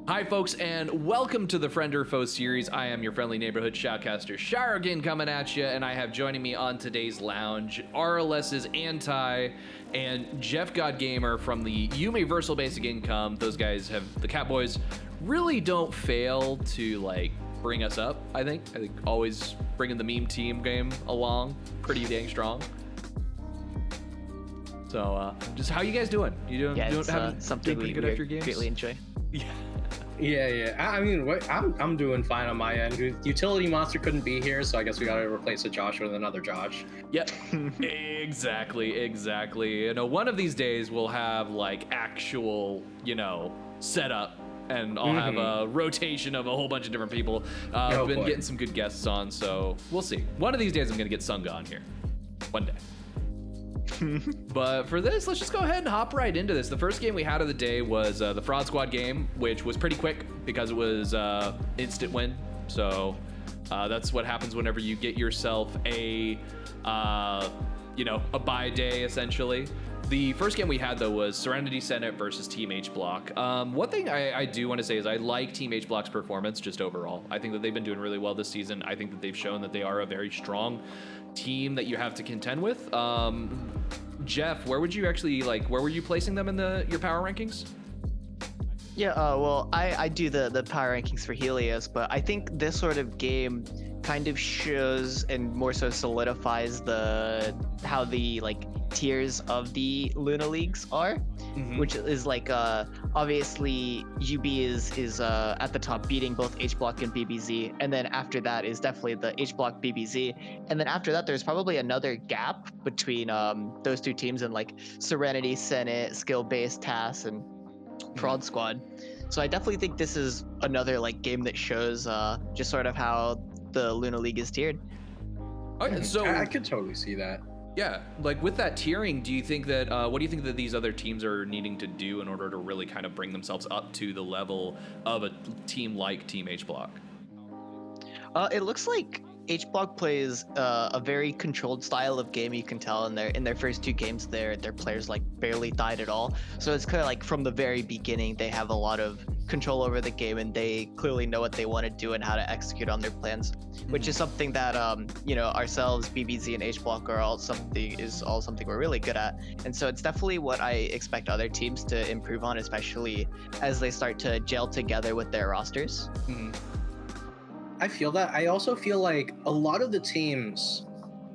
Hi folks, and welcome to the Friend or Foe series. I am your friendly neighborhood shoutcaster Sharagan coming at you, and I have joining me on today's lounge RLS's Ahntye and JeffGodGamer from the Universal Basic Income. Those guys have, the Catboys really don't fail to bring us up. I think always bringing the meme team game along pretty dang strong. So just how you guys doing? You doing something pretty we good after your games? greatly enjoy. Yeah. I mean, I'm doing fine on my end. Utility Monster couldn't be here, so I guess we gotta replace a Josh with another Josh. Yep, exactly. You know, one of these days we'll have actual, setup, and I'll have a rotation of a whole bunch of different people. I've been getting some good guests on, so we'll see. One of these days I'm gonna get Sunga on here. One day. But for this, let's just go ahead and hop right into this. The first game we had of the day was the Fraud Squad game, which was pretty quick because it was instant win. So that's what happens whenever you get yourself a bye day, essentially. The first game we had, though, was Serenity Senate versus Team H Block. One thing I do want to say is I like Team H Block's performance just overall. I think that they've been doing really well this season. I think that they've shown that they are a very strong team that you have to contend with. Jeff, where would you actually where were you placing them in your power rankings? Yeah, well, I do the power rankings for Helios, but I think this sort of game kind of shows and more so solidifies how the tiers of the Luna Leagues are, which is obviously YUBI is at the top, beating both H Block and BBZ, and then after that is definitely the H Block BBZ, and then after that there's probably another gap between those two teams and Serenity Senate, Skill Based TAS, and Fraud Squad. So I definitely think this is another game that shows just sort of how the Luna League is tiered. Okay, so I could totally see that. Yeah, with that tiering, do you think that what do you think that these other teams are needing to do in order to really kind of bring themselves up to the level of a team like Team H Block? It looks like H Block plays a very controlled style of game. You can tell in their first two games, their players barely died at all. So it's clear from the very beginning they have a lot of control over the game, and they clearly know what they want to do and how to execute on their plans, which is something that ourselves, BBZ and H Block, are all something we're really good at. And so it's definitely what I expect other teams to improve on, especially as they start to gel together with their rosters. I feel that. I also feel like a lot of the teams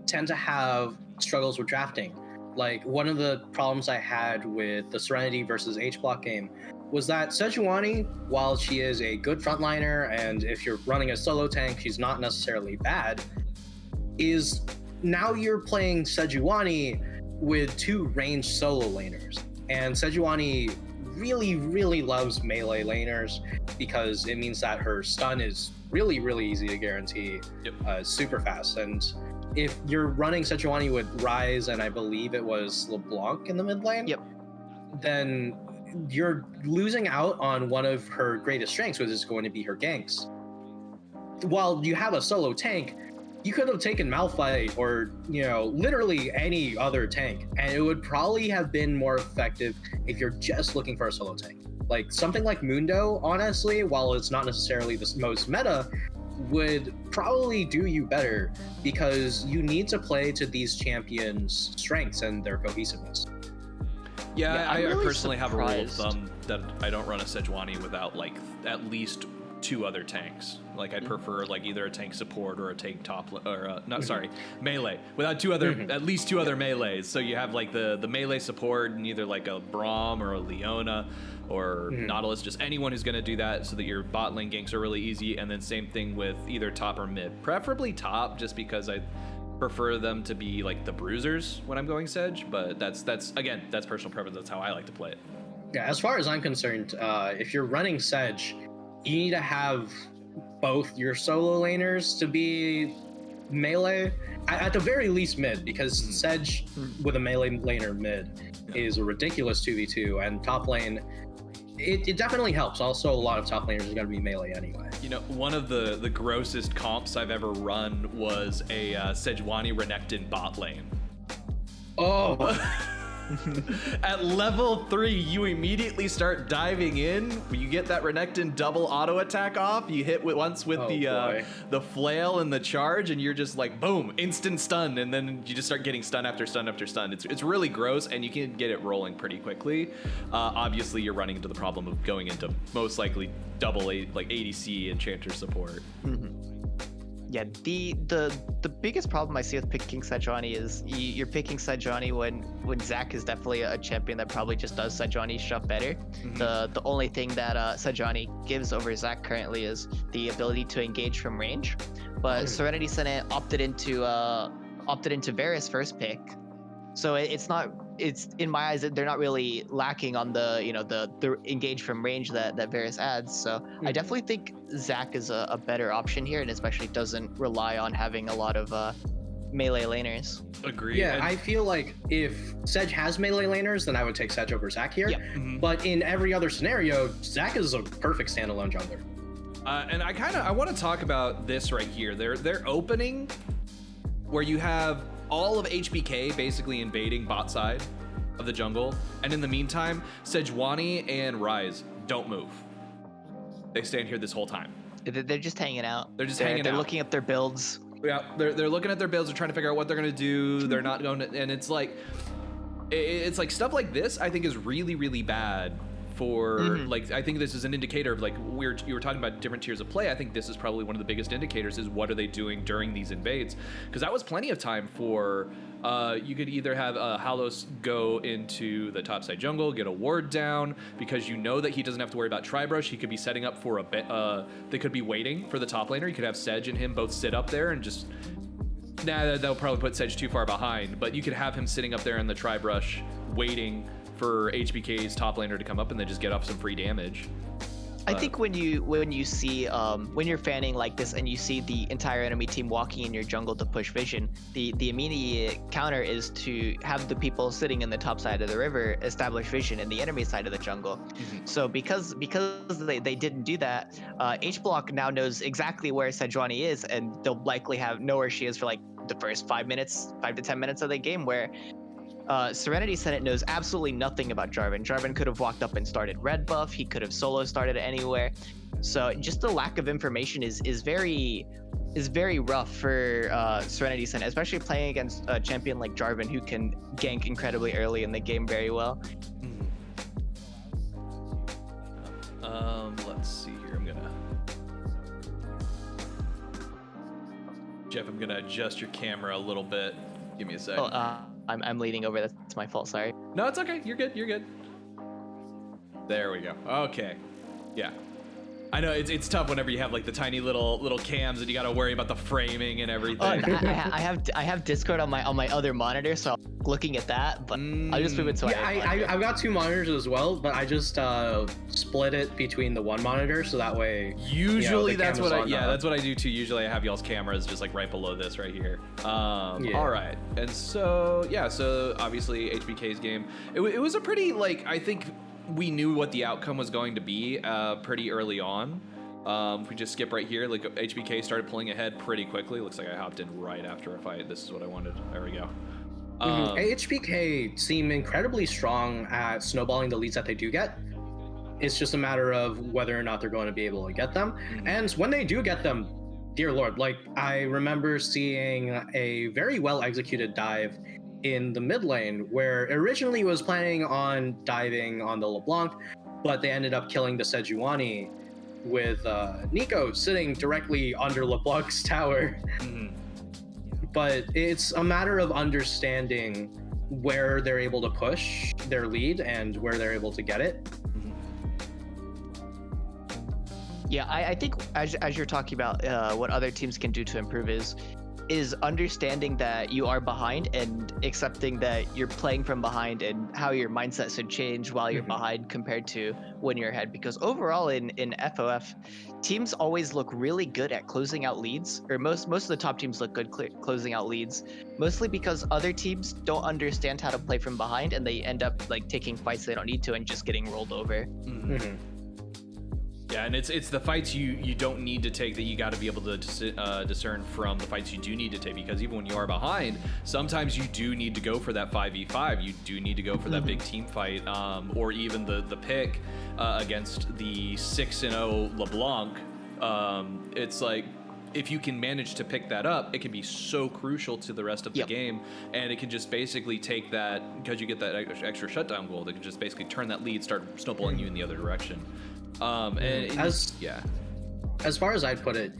tend to have struggles with drafting. One of the problems I had with the Serenity versus H Block game was that Sejuani, while she is a good frontliner, and if you're running a solo tank, she's not necessarily bad, is now you're playing Sejuani with two ranged solo laners. And Sejuani really, really loves melee laners because it means that her stun is really, really easy to guarantee, super fast. And if you're running Sejuani with Ryze, and I believe it was LeBlanc in the mid lane, then you're losing out on one of her greatest strengths, which is going to be her ganks. While you have a solo tank, you could have taken Malphite or, literally any other tank, and it would probably have been more effective if you're just looking for a solo tank. Something like Mundo, honestly, while it's not necessarily the most meta, would probably do you better because you need to play to these champions' strengths and their cohesiveness. Yeah, I really personally have a rule of surprised. thumb that I don't run a Sejuani without at least two other tanks. I'd prefer either a tank support or a tank top or melee without at least two other melees. So you have the melee support and either a Braum or a Leona or Nautilus, just anyone who's going to do that so that your bot lane ganks are really easy. And then same thing with either top or mid, preferably top, just because I prefer them to be the bruisers when I'm going Sedge, but that's personal preference. That's how I like to play it. Yeah, as far as I'm concerned, if you're running Sedge, you need to have both your solo laners to be melee, at the very least mid, because Sedge with a melee laner mid is a ridiculous 2v2, and top lane, it definitely helps. Also, a lot of top laners are going to be melee anyway. One of the grossest comps I've ever run was a Sejuani Renekton bot lane. Oh, At level 3, you immediately start diving in. You get that Renekton double auto attack off. You hit once with the flail and the charge, and you're just like, boom, instant stun, and then you just start getting stun after stun after stun. It's really gross, and you can get it rolling pretty quickly. Obviously, you're running into the problem of going into most likely double ADC enchanter support. Yeah, the biggest problem I see with picking Sejuani is you're picking Sejuani when Zac is definitely a champion that probably just does Sejuani stuff better. The only thing that Sejuani gives over Zac currently is the ability to engage from range. But Serenity Senate opted into Varus first pick, so it's in my eyes they're not really lacking on the engage from range that Varus adds. So I definitely think Zac is a better option here, and especially doesn't rely on having a lot of melee laners. Agree. Yeah, I feel like if Sedge has melee laners, then I would take Sedge over Zac here. Yeah. But in every other scenario, Zac is a perfect standalone jungler. And I want to talk about this right here. They're opening where you have all of HBK basically invading bot side of the jungle, and in the meantime, Sejuani and Ryze don't move. They stand here this whole time. They're just hanging out. They're hanging out. They're looking at their builds. Yeah, they're looking at their builds. They're trying to figure out what they're gonna do. They're not going to, and it's like stuff like this. I think is really, really bad for like. I think this is an indicator of like you were talking about different tiers of play. I think this is probably one of the biggest indicators is what are they doing during these invades, because that was plenty of time for. You could either have Halos go into the topside jungle, get a ward down, because you know that he doesn't have to worry about Tribrush. He could be setting up for a bit. They could be waiting for the top laner. You could have Sedge and him both sit up there and just. Nah, they'll probably put Sedge too far behind, but you could have him sitting up there in the Tribrush, waiting for HBK's top laner to come up and then just get off some free damage. I think when you see when you're fanning like this and you see the entire enemy team walking in your jungle to push vision, the immediate counter is to have the people sitting in the top side of the river establish vision in the enemy side of the jungle. So because they didn't do that, H Block now knows exactly where Sejuani is, and they'll likely know where she is for like the first 5 to 10 minutes of the game, where Serenity Senate knows absolutely nothing about Jarvan. Jarvan could have walked up and started red buff. He could have solo started anywhere. So just the lack of information is very rough for Serenity Senate, especially playing against a champion like Jarvan, who can gank incredibly early in the game very well. Let's see here. Jeff, I'm gonna adjust your camera a little bit. Give me a second. I'm leaning over. That's my fault. Sorry. No, it's okay. You're good. There we go. Okay. Yeah. I know it's tough whenever you have like the tiny little cams and you got to worry about the framing and everything. I have Discord on my other monitor, so I'm looking at that. But I'll just move it so I've got 2 monitors as well, but I just split it between the one monitor so that way. Usually that's what I do too. Usually I have y'all's cameras just like right below this right here. All right, and so obviously HBK's game. It was a pretty I think. We knew what the outcome was going to be pretty early on. If we just skip right here, like HBK started pulling ahead pretty quickly. Looks like I hopped in right after a fight. This is what I wanted. There we go. HBK seem incredibly strong at snowballing the leads that they do get. It's just a matter of whether or not they're going to be able to get them. And when they do get them, dear Lord, like I remember seeing a very well executed dive in the mid lane where originally was planning on diving on the LeBlanc, but they ended up killing the Sejuani with Nico sitting directly under LeBlanc's tower. But it's a matter of understanding where they're able to push their lead and where they're able to get it. Yeah, I think as you're talking about what other teams can do to improve is understanding that you are behind and accepting that you're playing from behind and how your mindset should change while you're behind compared to when you're ahead. Because overall in FoF, teams always look really good at closing out leads, or most of the top teams look good closing out leads, mostly because other teams don't understand how to play from behind and they end up like taking fights they don't need to and just getting rolled over. Yeah, and it's the fights you don't need to take that you got to be able to discern from the fights you do need to take, because even when you are behind, sometimes you do need to go for that 5v5. You do need to go for that big team fight, or even the pick against the 6-0 LeBlanc. It's like, if you can manage to pick that up, it can be so crucial to the rest of the game, and it can just basically take that, because you get that extra shutdown goal, it can just basically turn that lead, start snowballing you in the other direction. As far as I'd put it,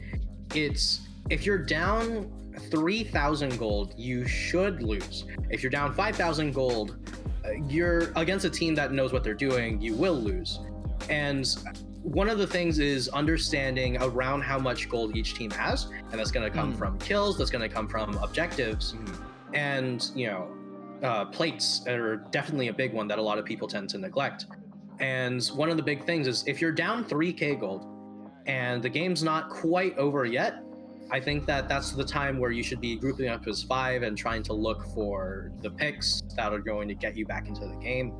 it's if you're down 3,000 gold, you should lose. If you're down 5,000 gold, you're against a team that knows what they're doing, you will lose. And one of the things is understanding around how much gold each team has, and that's going to come from kills, that's going to come from objectives, and plates are definitely a big one that a lot of people tend to neglect. And one of the big things is if you're down 3k gold and the game's not quite over yet, I think that's the time where you should be grouping up as 5 and trying to look for the picks that are going to get you back into the game.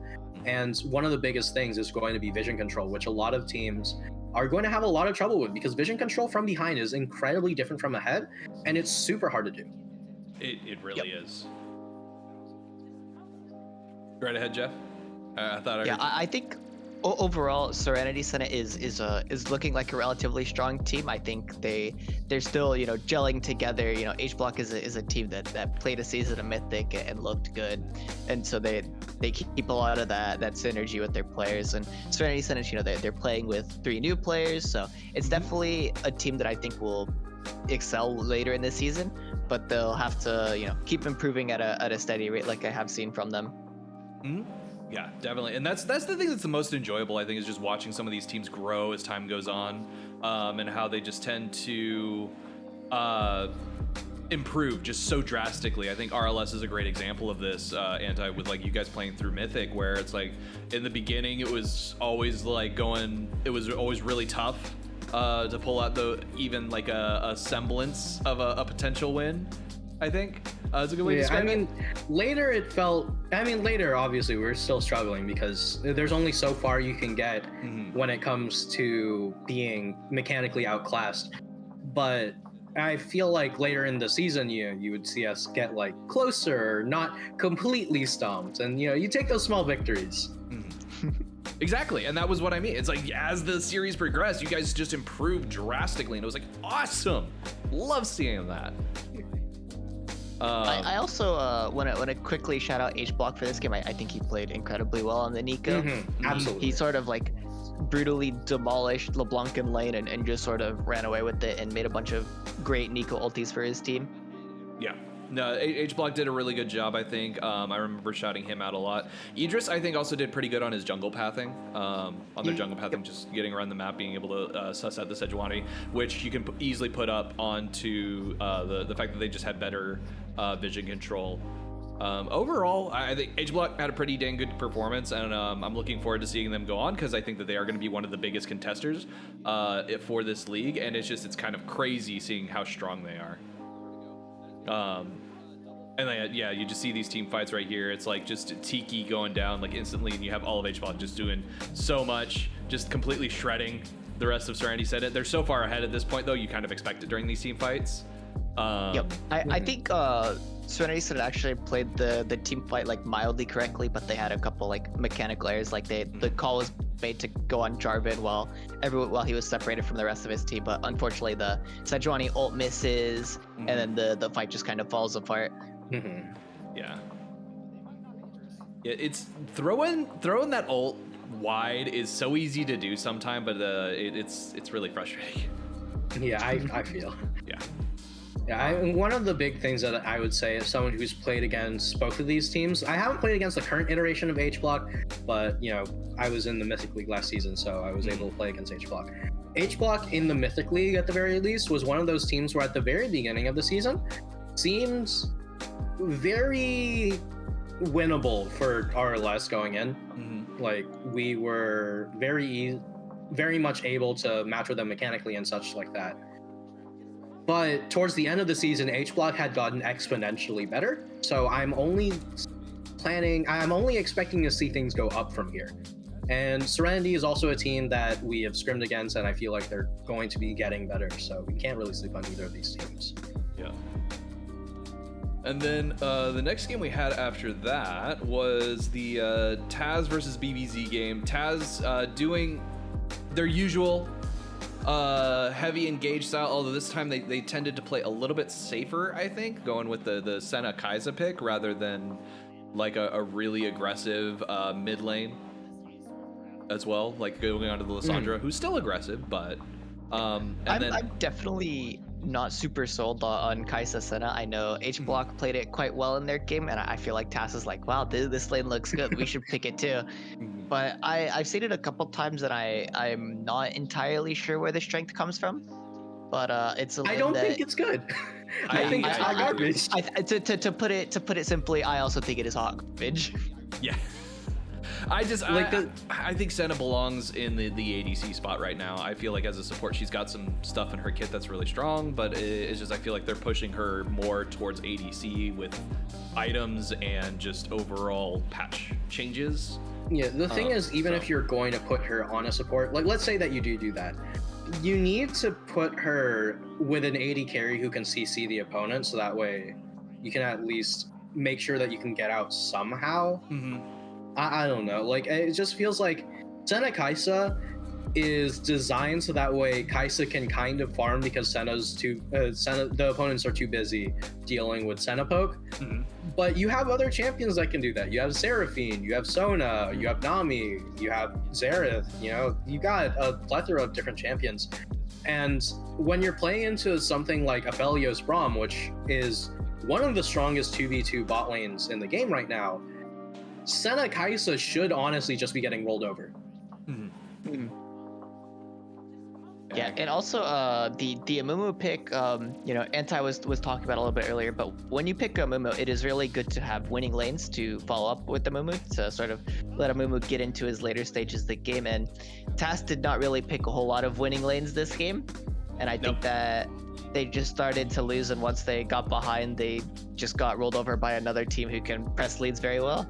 And one of the biggest things is going to be vision control, which a lot of teams are going to have a lot of trouble with, because vision control from behind is incredibly different from ahead, and it's super hard to do. It really is. Right ahead, Jeff. I thought I think overall Serenity Senate is looking like a relatively strong team. I think they're still gelling together. H Block is a team that played a season of Mythic and looked good, and so they keep a lot of that synergy with their players. And Serenity Senate, they're playing with 3 new players, so it's definitely a team that I think will excel later in the season, but they'll have to keep improving at a steady rate like I have seen from them. Yeah, definitely. And that's the thing that's the most enjoyable, I think, is just watching some of these teams grow as time goes on, and how they just tend to improve just so drastically. I think RLS is a great example of this, Ahntye, with like you guys playing through Mythic, where it's like in the beginning it was always really tough to pull out even like a semblance of a potential win. I think it's a good way to describe it. Later obviously we're still struggling, because there's only so far you can get when it comes to being mechanically outclassed. But I feel like later in the season, you would see us get like closer, not completely stomped, and you take those small victories. Exactly, and that was what I mean. It's like as the series progressed, you guys just improved drastically, and it was like awesome. Love seeing that. I also want to quickly shout out H Block for this game. I think he played incredibly well on the Nico. Absolutely. He sort of like brutally demolished LeBlanc in lane and just sort of ran away with it and made a bunch of great Nico ultis for his team. Yeah. No, H-Block did a really good job, I think. I remember shouting him out a lot. Idris, I think, also did pretty good on his jungle pathing. On their jungle pathing, just getting around the map, being able to suss out the Sejuani, which you can easily put up onto the fact that they just had better vision control. Overall, I think H-Block had a pretty dang good performance, and I'm looking forward to seeing them go on, because I think that they are going to be one of the biggest contesters for this league, and it's kind of crazy seeing how strong they are. And then, yeah, you just see these team fights right here. It's like just Tiki going down like instantly, and you have all of H-Block just doing so much, just completely shredding the rest of Serenity Senate. They're so far ahead at this point, though, you kind of expect it during these team fights. I think Serenity Senate actually played the team fight like mildly correctly, but they had a couple like mechanical errors. Like the call was made to go on Jarvan while he was separated from the rest of his team, but unfortunately the Sejuani ult misses, and then the fight just kind of falls apart. Yeah, it's throwing that ult wide is so easy to do sometime, but it's really frustrating. Yeah, I feel. Yeah, one of the big things that I would say as someone who's played against both of these teams, I haven't played against the current iteration of H-Block, but I was in the Mythic League last season, so I was able to play against H-Block. H-Block in the Mythic League, at the very least, was one of those teams where at the very beginning of the season seemed very winnable for RLS going in. Like, we were very much able to match with them mechanically and such like that. But towards the end of the season, H-Block had gotten exponentially better. So I'm only expecting to see things go up from here. And Serenity is also a team that we have scrimmed against, and I feel like they're going to be getting better. So we can't really sleep on either of these teams. Yeah. And then the next game we had after that was the Taz versus BBZ game. Taz doing their usual heavy engage style, although this time they tended to play a little bit safer, I think, going with the Senna Kai'Sa pick rather than like a really aggressive mid lane as well, like going onto the Lissandra, who's still aggressive, but I'm definitely not super sold on Kai'Sa Senna. I know H Block played it quite well in their game, and I feel like Tass is like, wow, this lane looks good. We should pick it too. But I've seen it a couple times, and I'm not entirely sure where the strength comes from. But it's a lane I don't think it's good. I think it's hot garbage. To put it simply, I also think it is hot garbage. Yeah. I think Senna belongs in the ADC spot right now. I feel like as a support, she's got some stuff in her kit that's really strong, but it's just I feel like they're pushing her more towards ADC with items and just overall patch changes. Yeah, the thing is, even if you're going to put her on a support, like let's say that you do that, you need to put her with an AD carry who can CC the opponent, so that way you can at least make sure that you can get out somehow. I don't know, like it just feels like Senna Kai'Sa is designed so that way Kai'Sa can kind of farm because the opponents are too busy dealing with Senna poke. But you have other champions that can do that. You have Seraphine, you have Sona, you have Nami, you have Xerath, you got a plethora of different champions. And when you're playing into something like Aphelios Braum, which is one of the strongest 2v2 bot lanes in the game right now, Senna Kai'Sa should honestly just be getting rolled over. Yeah, and also the Amumu pick, Ahntye was talking about a little bit earlier, but when you pick Amumu, it is really good to have winning lanes to follow up with Amumu to sort of let Amumu get into his later stages of the game. And TAS did not really pick a whole lot of winning lanes this game, and I think that they just started to lose, and once they got behind, they just got rolled over by another team who can press leads very well.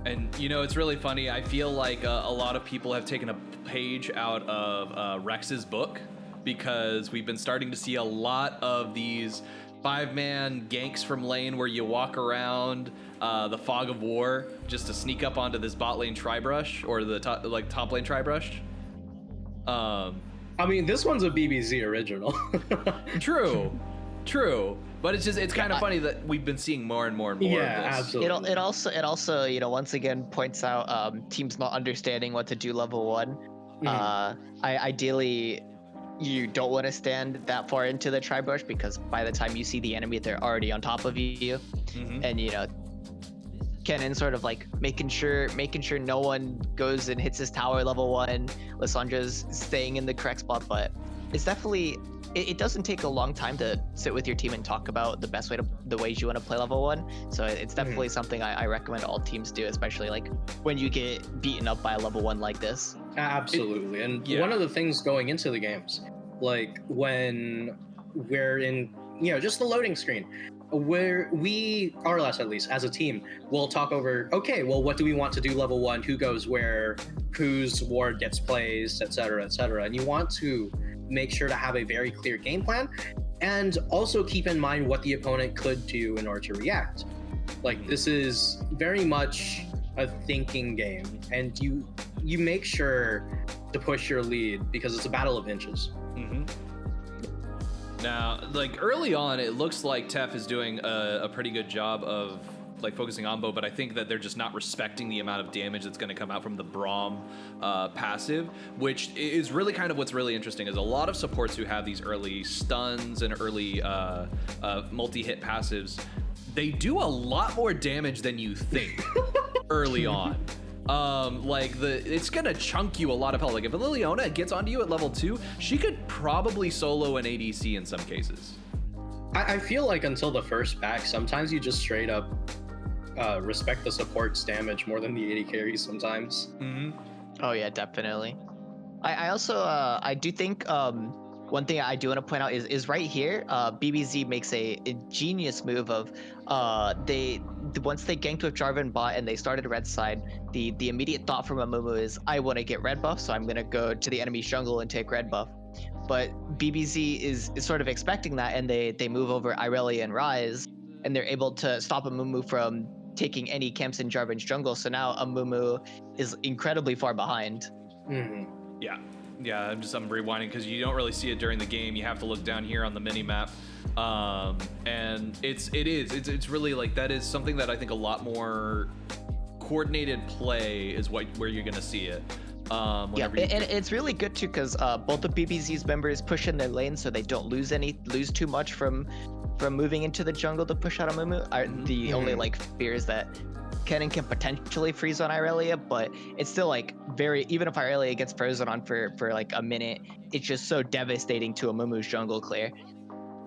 And it's really funny. I feel like a lot of people have taken a page out of Rex's book, because we've been starting to see a lot of these 5-man ganks from lane where you walk around the fog of war just to sneak up onto this bot lane tri-brush or the top lane tri-brush. I mean, this one's a BBZ original. True. But it's kind of funny that we've been seeing more and more and more of this. Absolutely. It also once again points out teams not understanding what to do level 1. Ideally, you don't want to stand that far into the tri-brush, because by the time you see the enemy, they're already on top of you. And Kennen sort of like making sure no one goes and hits his tower level 1. Lissandra's staying in the correct spot, but it's definitely it doesn't take a long time to sit with your team and talk about the ways you want to play level 1. So it's definitely something I recommend all teams do, especially like when you get beaten up by a level 1 like this. Absolutely. One of the things going into the games, like when we're in just the loading screen, where we, Arlas at least, as a team, will talk over, okay, well, what do we want to do level 1? Who goes where? Whose ward gets placed, etc., etc. And you want to make sure to have a very clear game plan, and also keep in mind what the opponent could do in order to react. Like, this is very much a thinking game, and you make sure to push your lead, because it's a battle of inches. Now, like early on, it looks like Tef is doing a pretty good job of like focusing on bow, but I think that they're just not respecting the amount of damage that's going to come out from the Braum passive, which is really kind of what's really interesting. Is a lot of supports who have these early stuns and early multi-hit passives, they do a lot more damage than you think early on. It's gonna chunk you a lot of health. Like if Liliana gets onto you at level 2, she could probably solo an ADC in some cases. I feel like until the first back, sometimes you just straight up respect the support's damage more than the AD carries sometimes. Oh yeah, definitely. I also I do think one thing I do want to point out is right here, BBZ makes a ingenious move of once they ganked with Jarvan bot and they started red side, the immediate thought from Amumu is, I want to get red buff, so I'm going to go to the enemy's jungle and take red buff. But BBZ is sort of expecting that, and they move over Irelia and Ryze, and they're able to stop Amumu from taking any camps in Jarvan's jungle. So now Amumu is incredibly far behind. Yeah, I'm rewinding because you don't really see it during the game. You have to look down here on the mini map, and it's really like that is something that I think a lot more coordinated play is where you're gonna see it. And it's really good too because both of BBZ's members push in their lane so they don't lose too much from moving into the jungle to push out Amumu. The only like fear is that Kennen can potentially freeze on Irelia, but it's still like even if Irelia gets frozen on for like a minute, it's just so devastating to Amumu's jungle clear.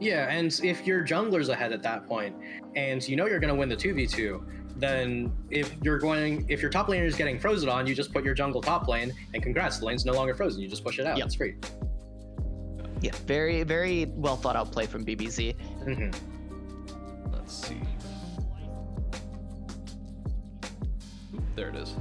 Yeah, and if your jungler's ahead at that point, and you know you're gonna win the 2v2, then if your top laner is getting frozen on, you just put your jungle top lane, and congrats, the lane's no longer frozen. You just push it out. It's free. Yeah, very, very well thought out play from BBZ. Let's see. There it is.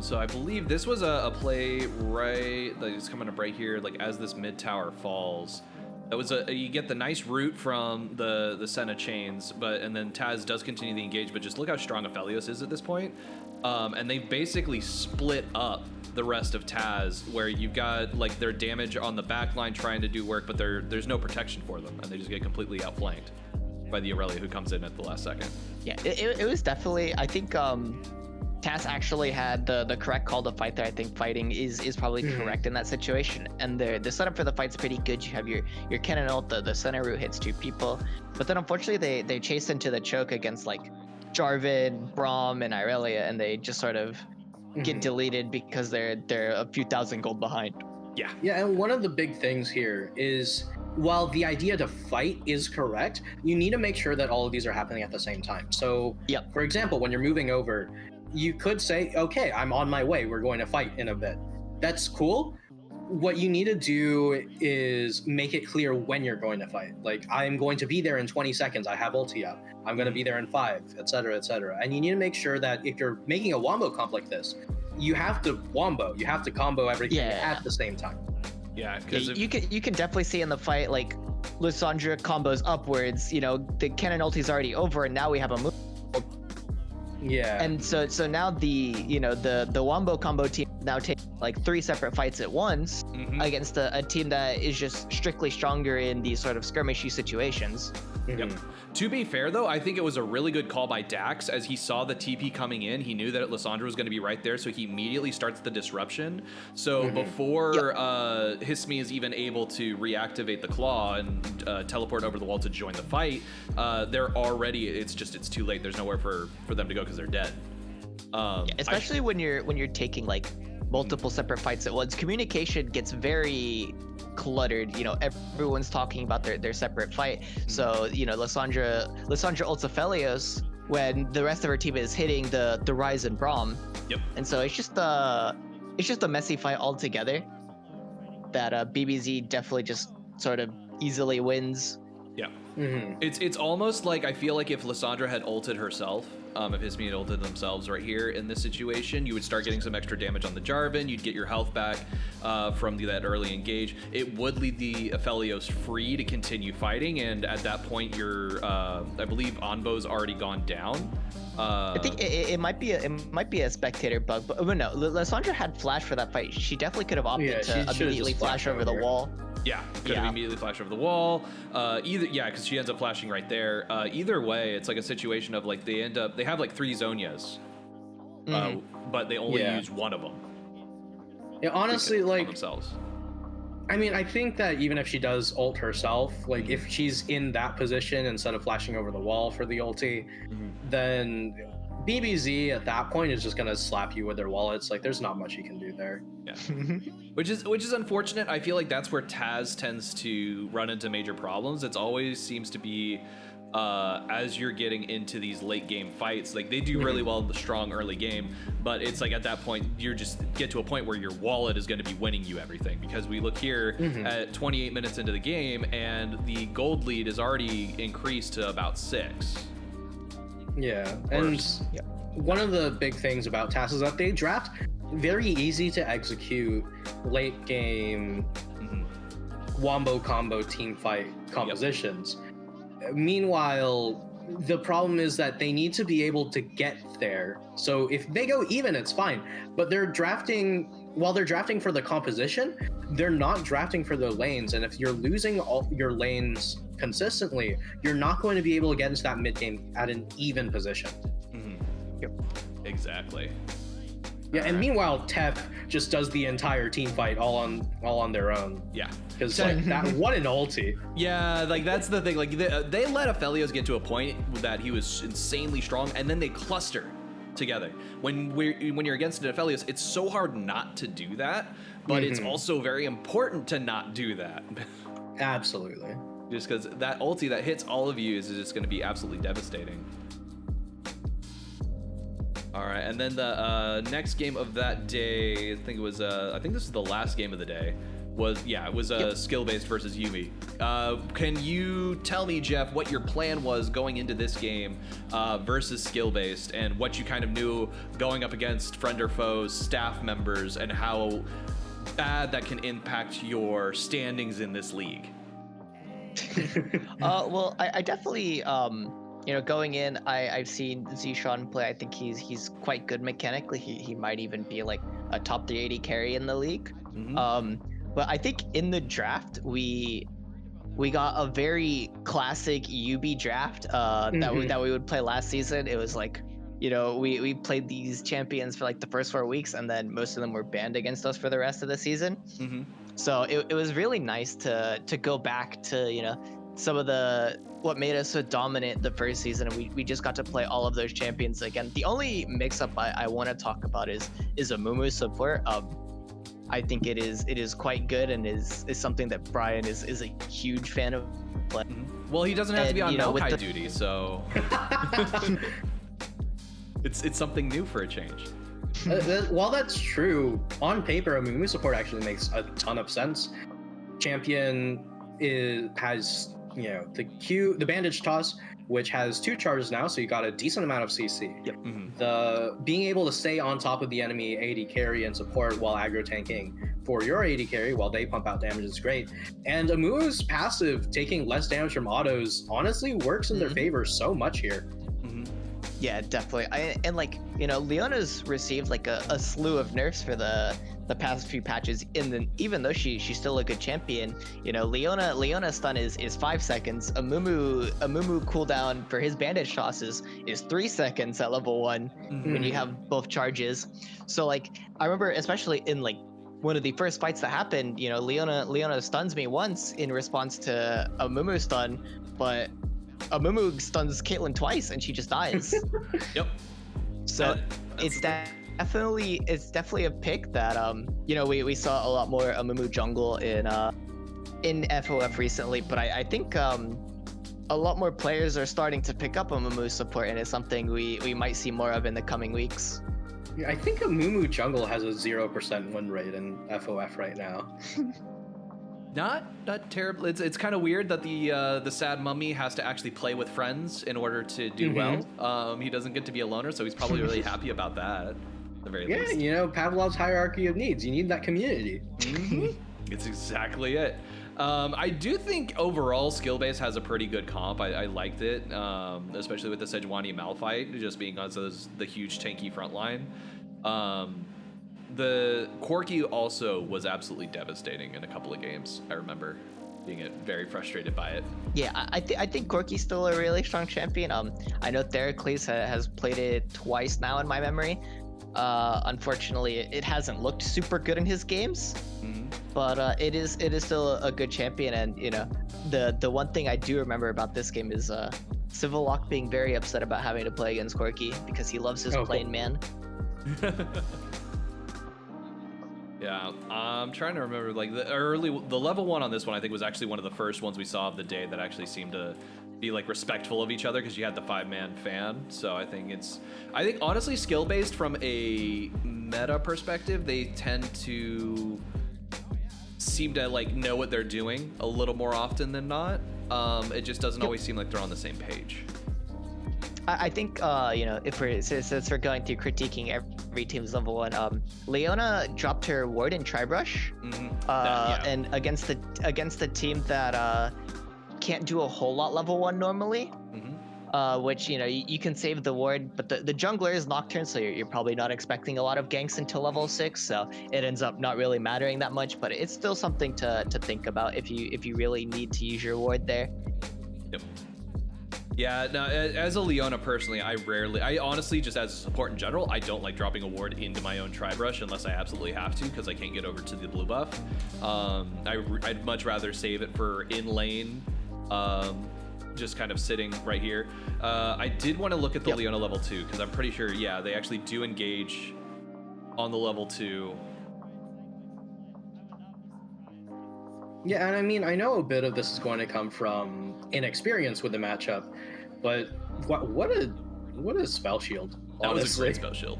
So I believe this was a play right that is coming up right here, like as this mid tower falls. That was you get the nice root from the Senna chains, and then Taz does continue the engage, but just look how strong Aphelios is at this point. And they basically split up the rest of Taz, where you've got like their damage on the back line trying to do work, but there's no protection for them, and they just get completely outflanked by the Irelia, who comes in at the last second. Yeah, it was definitely, I think Taz actually had the correct call to fight there. I think fighting is probably correct in that situation, and the setup for the fight's pretty good. You have your Kennen ult, the center root hits 2 people, but then unfortunately they chase into the choke against like Jarvan, Braum, and Irelia, and they just sort of get deleted because they're a few thousand gold behind. Yeah, and one of the big things here is, while the idea to fight is correct, you need to make sure that all of these are happening at the same time. So, for example, when you're moving over, you could say, okay, I'm on my way, we're going to fight in a bit. That's cool. What you need to do is make it clear when you're going to fight. Like, I'm going to be there in 20 seconds, I have ulti up. I'm going to be there in 5, etc., etc. And you need to make sure that if you're making a wombo comp like this, you have to wombo, you have to combo everything at the same time. Yeah, because you can definitely see in the fight, like, Lissandra combos upwards, the Kennen ulti's already over, and now we have a move. Yeah. And so now the Wombo combo team now take like 3 separate fights at once against a team that is just strictly stronger in these sort of skirmishy situations. Yep. To be fair, though, I think it was a really good call by Dax. As he saw the TP coming in, he knew that Lissandra was going to be right there, so he immediately starts the disruption. So before Hismi is even able to reactivate the claw and teleport over the wall to join the fight, they're already, it's too late. There's nowhere for them to go because they're dead. Especially when you're taking like multiple separate fights at once, communication gets very cluttered. Everyone's talking about their separate fight. So Lissandra ults Aphelios when the rest of her team is hitting the Ryze and Braum. And so it's just a messy fight altogether that BBZ definitely just sort of easily wins. It's almost like, I feel like if Lissandra had ulted herself, if Hismi had ulted themselves right here in this situation, you would start getting some extra damage on the Jarvan, you'd get your health back from that early engage. It would leave the Aphelios free to continue fighting, and at that point your I believe Onbo's already gone down. I think it might be a spectator bug, but no, Lissandra had flash for that fight. She definitely could have opted to immediately flash over the wall. Could have immediately flashed over the wall. Because she ends up flashing right there. Either way, it's like a situation of like they have like 3 Zonias, but they only use one of them. Yeah, honestly, like themselves. I mean, I think that even if she does ult herself, like if she's in that position instead of flashing over the wall for the ulti, then BBZ at that point is just gonna slap you with their wallets. Like, there's not much you can do there. Which is unfortunate. I feel like that's where Taz tends to run into major problems. It always seems to be as you're getting into these late game fights, like they do really well in the strong early game, but it's like at that point you just get to a point where your wallet is going to be winning you everything, because we look here at 28 minutes into the game and the gold lead is already increased to about 6. Yeah, and one of the big things about TAS is that they draft very easy to execute late game wombo combo team fight compositions. Meanwhile, the problem is that they need to be able to get there. So if they go even, it's fine. But while they're drafting for the composition, they're not drafting for their lanes. And if you're losing all your lanes consistently, you're not going to be able to get into that mid game at an even position. Exactly. Yeah, and meanwhile, Tef just does the entire team fight all on their own. Yeah. Because like that one in ulti. Yeah, like that's the thing. Like they let Aphelios get to a point that he was insanely strong, and then they cluster together. When you're against an Aphelios, it's so hard not to do that, but it's also very important to not do that. Absolutely. Just because that ulti that hits all of you is just going to be absolutely devastating. All right, and then the next game of that day, I think this is the last game of the day. It was skill-based versus YUBI. Can you tell me, Jeff, what your plan was going into this game versus skill-based, and what you kind of knew going up against friend or foes, staff members, and how bad that can impact your standings in this league? Well, I definitely, going in, I've seen Zishan play. I think he's quite good mechanically. He might even be like a top 380 carry in the league. But I think in the draft we got a very classic YUBI draft that we would play last season. It was like, we played these champions for like the first 4 weeks, and then most of them were banned against us for the rest of the season. So it was really nice to go back to some of what made us so dominant the first season, and we just got to play all of those champions again. The only mix-up I want to talk about is Amumu support. I think it is quite good, and is something that Brian is a huge fan of. Well, he doesn't have to be on Maokai duty, so it's something new for a change. While that's true, on paper, Amumu support actually makes a ton of sense. Champion has the bandage toss, which has 2 charges now, so you got a decent amount of CC. The being able to stay on top of the enemy AD carry and support while aggro tanking for your AD carry while they pump out damage is great. And Amumu's passive, taking less damage from autos, honestly works in their favor so much here. Yeah, definitely. Leona's received like a slew of nerfs for the past few patches, even though she's still a good champion. Leona's stun is 5 seconds. Amumu cooldown for his bandage tosses is 3 seconds at level 1 when you have both charges. So like I remember, especially in like one of the first fights that happened, Leona stuns me once in response to Amumu stun, but Amumu stuns Caitlyn twice and she just dies. So it's definitely a pick that we saw a lot more Amumu jungle in FoF recently, but I think a lot more players are starting to pick up Amumu support, and it's something we might see more of in the coming weeks. I think Amumu jungle has a 0% win rate in FoF right now. Not terrible. It's kind of weird that the sad mummy has to actually play with friends in order to do well. He doesn't get to be a loner, so he's probably really happy about that. At the very least. Pavlov's hierarchy of needs. You need that community. It's exactly it. I do think overall skill-based has a pretty good comp. I liked it, especially with the Sejuani Malphite just being on the huge tanky front line. The Corki also was absolutely devastating in a couple of games. I remember being very frustrated by it. Yeah, I think Corki's still a really strong champion. I know Theracles has played it twice now in my memory. Unfortunately, it hasn't looked super good in his games, but it is still a good champion. And the one thing I do remember about this game is Civil Lock being very upset about having to play against Corki because he loves his plain man. Yeah, I'm trying to remember, like, the level 1 on this one, I think, was actually one of the first ones we saw of the day that actually seemed to be, like, respectful of each other, because you had the 5-man fan. So I think honestly, skill-based from a meta perspective, they tend to seem to, like, know what they're doing a little more often than not. It just doesn't always seem like they're on the same page. I think since we're going through critiquing every team's level 1, Leona dropped her ward in Tribrush, and against the team that can't do a whole lot level 1 normally, which you can save the ward, but the jungler is Nocturne, so you're probably not expecting a lot of ganks until level 6, so it ends up not really mattering that much. But it's still something to think about if you really need to use your ward there. Yep. Yeah, no, as a Leona personally, I honestly, just as a support in general, I don't like dropping a ward into my own Tribrush unless I absolutely have to, because I can't get over to the blue buff. I'd much rather save it for in lane, just kind of sitting right here. I did want to look at the Leona level 2, because I'm pretty sure, yeah, they actually do engage on the level 2. Yeah, and I mean, I know a bit of this is going to come from inexperience with the matchup, but what a spell shield. That honestly. was a great spell shield.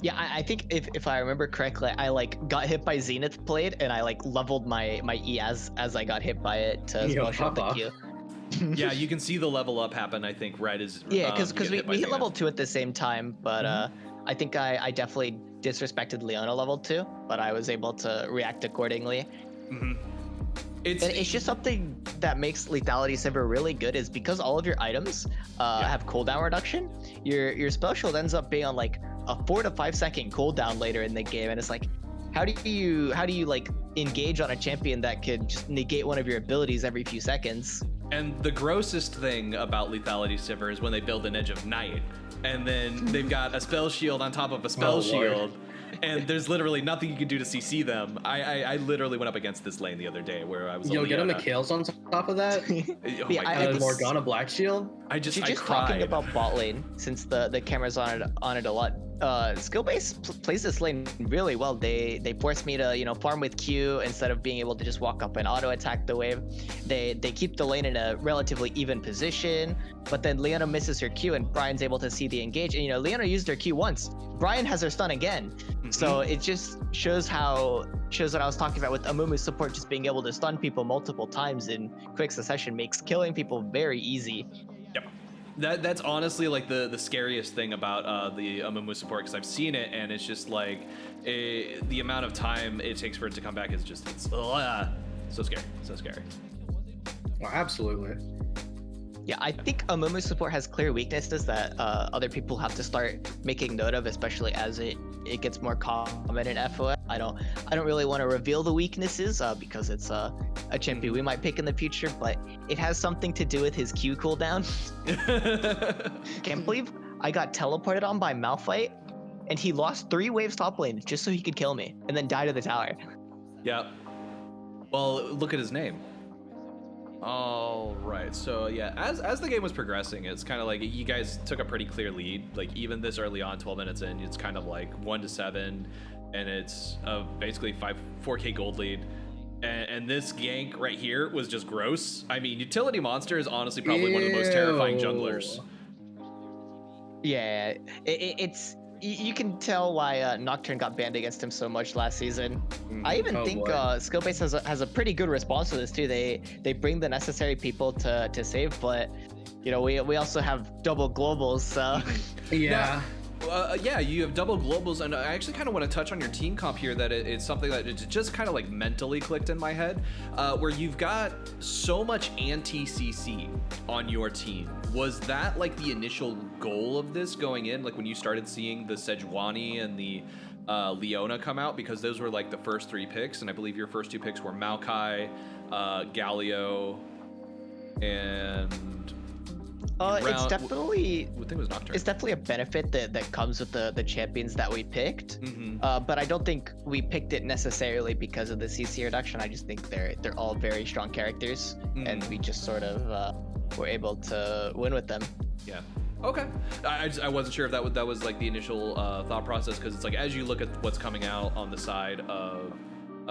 Yeah, I think if I remember correctly, I got hit by Zenith Blade, and I leveled my E as I got hit by it to spell shield the Q. Yeah, you can see the level up happen, I think, right as because we hit level 2 at the same time, but I think I definitely disrespected Leona level 2, but I was able to react accordingly. It's just something that makes Lethality Sivir really good, is because all of your items have cooldown reduction. Your spell shield ends up being on like a 4 to 5 second cooldown later in the game, and it's like, how do you like engage on a champion that could just negate one of your abilities every few seconds? And the grossest thing about Lethality Sivir is when they build an Edge of Night, and then they've got a spell shield on top of a spell shield. And there's literally nothing you can do to CC them. I literally went up against this lane the other day where I was. Yo, get him Mikhail's on top of that. Oh my God. Morgana Black Shield. I cried. Talking about bot lane, since the camera's on it a lot. Skillbase plays this lane really well. They force me to farm with Q instead of being able to just walk up and auto attack the wave. They keep the lane in a relatively even position, but then Leona misses her Q and Brian's able to see the engage. And Leona used her Q once. Brian has her stun again. So it just shows what I was talking about with Amumu's support, just being able to stun people multiple times in quick succession makes killing people very easy. Yep. That's honestly like the scariest thing about the Amumu support, because I've seen it and it's just like the amount of time it takes for it to come back is just so scary. Oh, absolutely. Yeah, I think Amumu support has clear weaknesses that other people have to start making note of, especially as it gets more common in FoF. I don't really want to reveal the weaknesses because it's a champion we might pick in the future, but it has something to do with his Q cooldown. Can't believe I got teleported on by Malphite, and he lost 3 waves top lane just so he could kill me, and then died at the tower. Yeah. Well, look at his name. All right, so yeah, as the game was progressing, it's kind of like you guys took a pretty clear lead. Like even this early on, 12 minutes in, it's kind of like 1-7, and it's basically 4K gold lead. And this gank right here was just gross. I mean, Utility Monster is honestly probably one of the most terrifying junglers. Yeah, it's. You can tell why Nocturne got banned against him so much last season. I even think Skillbase has a pretty good response to this too. They bring the necessary people to save, but we also have double globals, so yeah. Yeah, you have double globals, and I actually kind of want to touch on your team comp here. That it's something that it just kind of like mentally clicked in my head, where you've got so much anti-CC on your team. Was that like the initial goal of this going in, like when you started seeing the Sejuani and the Leona come out? Because those were like the first 3 picks, and I believe your first 2 picks were Maokai, Galio, and it's definitely. I think it was Nocturne. It's definitely a benefit that comes with the champions that we picked. But I don't think we picked it necessarily because of the CC reduction. I just think they're all very strong characters, and we just sort of were able to win with them. Yeah. Okay, I wasn't sure if that was like the initial thought process, because it's like as you look at what's coming out on the side of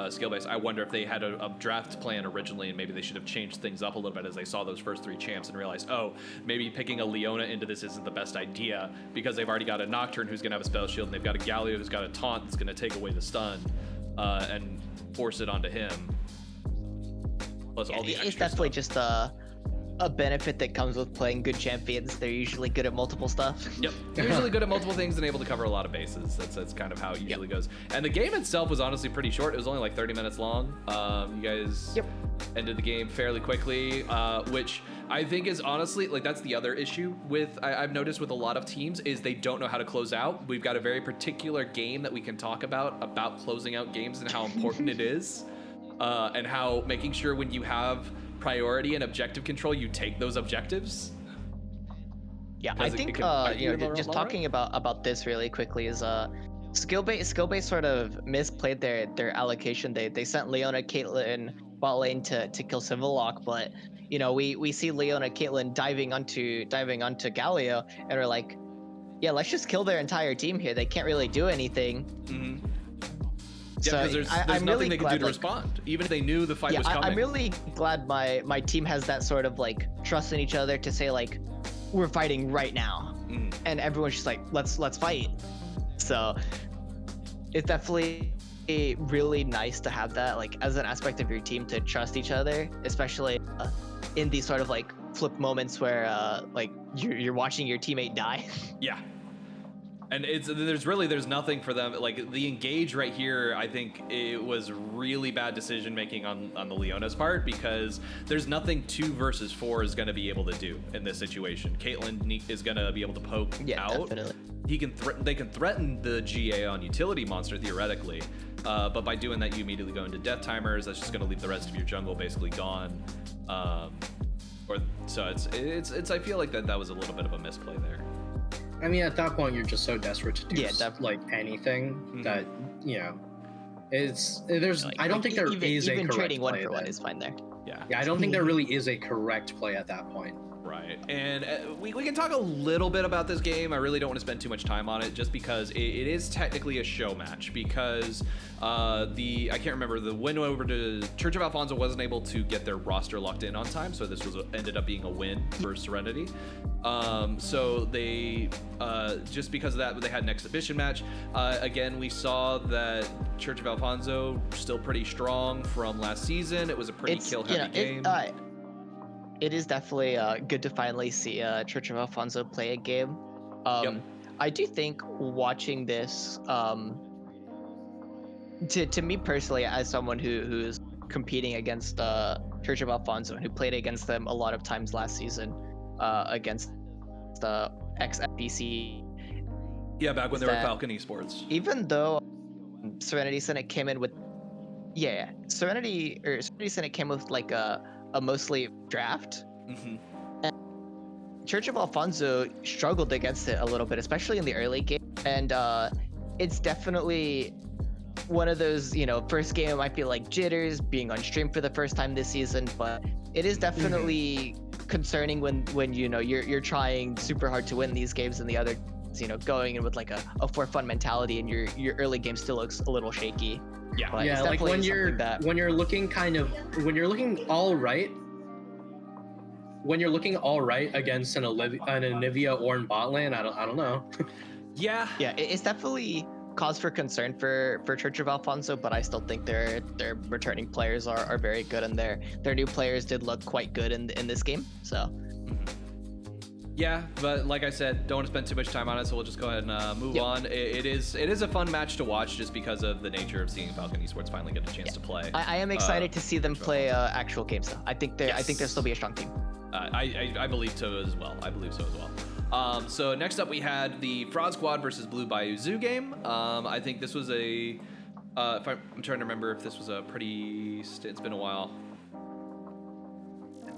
skill base, I wonder if they had a draft plan originally and maybe they should have changed things up a little bit as they saw those first 3 champs and realized, oh, maybe picking a Leona into this isn't the best idea because they've already got a Nocturne who's gonna have a spell shield and they've got a Galio who's got a taunt that's gonna take away the stun and force it onto him. Plus all the extra it's definitely stuff. just a benefit that comes with playing good champions. They're usually good at multiple stuff. Yep, usually good at multiple things and able to cover a lot of bases. That's kind of how it usually goes. And the game itself was honestly pretty short. It was only like 30 minutes long. You guys ended the game fairly quickly, which I think is honestly, like, that's the other issue with, I've noticed with a lot of teams, is they don't know how to close out. We've got a very particular game that we can talk about closing out games and how important it is, and how making sure when you have priority and objective control, you take those objectives. Yeah, I think just talking about this really quickly is skill base sort of misplayed their allocation. They sent Leona Caitlyn bot lane to kill Civillock, but you know we see Leona Caitlyn diving onto Galio, and we're like, yeah, let's just kill their entire team here. They can't really do anything. Mm-hmm. So Yeah, because there's nothing really they can do to respond, even if they knew the fight was coming. I'm really glad my team has that sort of like trust in each other to say like, we're fighting right now, and everyone's just like, let's fight. So it's definitely really nice to have that like as an aspect of your team, to trust each other, especially in these sort of like flip moments where like you're watching your teammate die. Yeah. And there's nothing for them. Like the engage right here, I think it was really bad decision making on the Leona's part, because there's nothing 2 versus 4 is going to be able to do in this situation. Caitlyn is going to be able to poke out. Definitely. They can threaten the GA on utility monster theoretically, but by doing that you immediately go into death timers. That's just going to leave the rest of your jungle basically gone. So it's I feel like that was a little bit of a misplay there. I mean, at that point, you're just so desperate to do like anything that, you know, I don't think there is a correct trading play 1 for 1 is fine there. Yeah, I don't think there really is a correct play at that point. Right, and we can talk a little bit about this game. I really don't want to spend too much time on it, just because it is technically a show match, because I can't remember, the win over to Church of Alfonso wasn't able to get their roster locked in on time, so this ended up being a win for Serenity. So they just because of that, they had an exhibition match. Again, we saw that Church of Alfonso still pretty strong from last season. It was a pretty kill heavy game. It is definitely good to finally see Church of Alfonso play a game. I do think watching this, to me personally, as someone who's competing against Church of Alfonso and who played against them a lot of times last season, against the ex-FBC. Yeah, back when they were Falcon Esports. Even though Serenity Senate came in with, Serenity Senate came with like a mostly draft. And Church of Alfonso struggled against it a little bit, especially in the early game. And it's definitely one of those, first game it might be like jitters being on stream for the first time this season, but it is definitely concerning when you're trying super hard to win these games and the other going in with like a for fun mentality, and your early game still looks a little shaky. Yeah, like when you're looking all right against an Anivia or in bot lane, I don't know. Yeah, it's definitely cause for concern for Church of Alfonso, but I still think their returning players are very good, and their new players did look quite good in this game. So yeah, but like I said, don't want to spend too much time on it, so we'll just go ahead and move on. It is a fun match to watch, just because of the nature of seeing Falcon Esports finally get a chance to play. I am excited to see them play actual games though. I think they'll still be a strong team. I believe so as well. So next up we had the Fraud Squad versus Blue Bayou Zoo game. I think this was I'm trying to remember if this was it's been a while.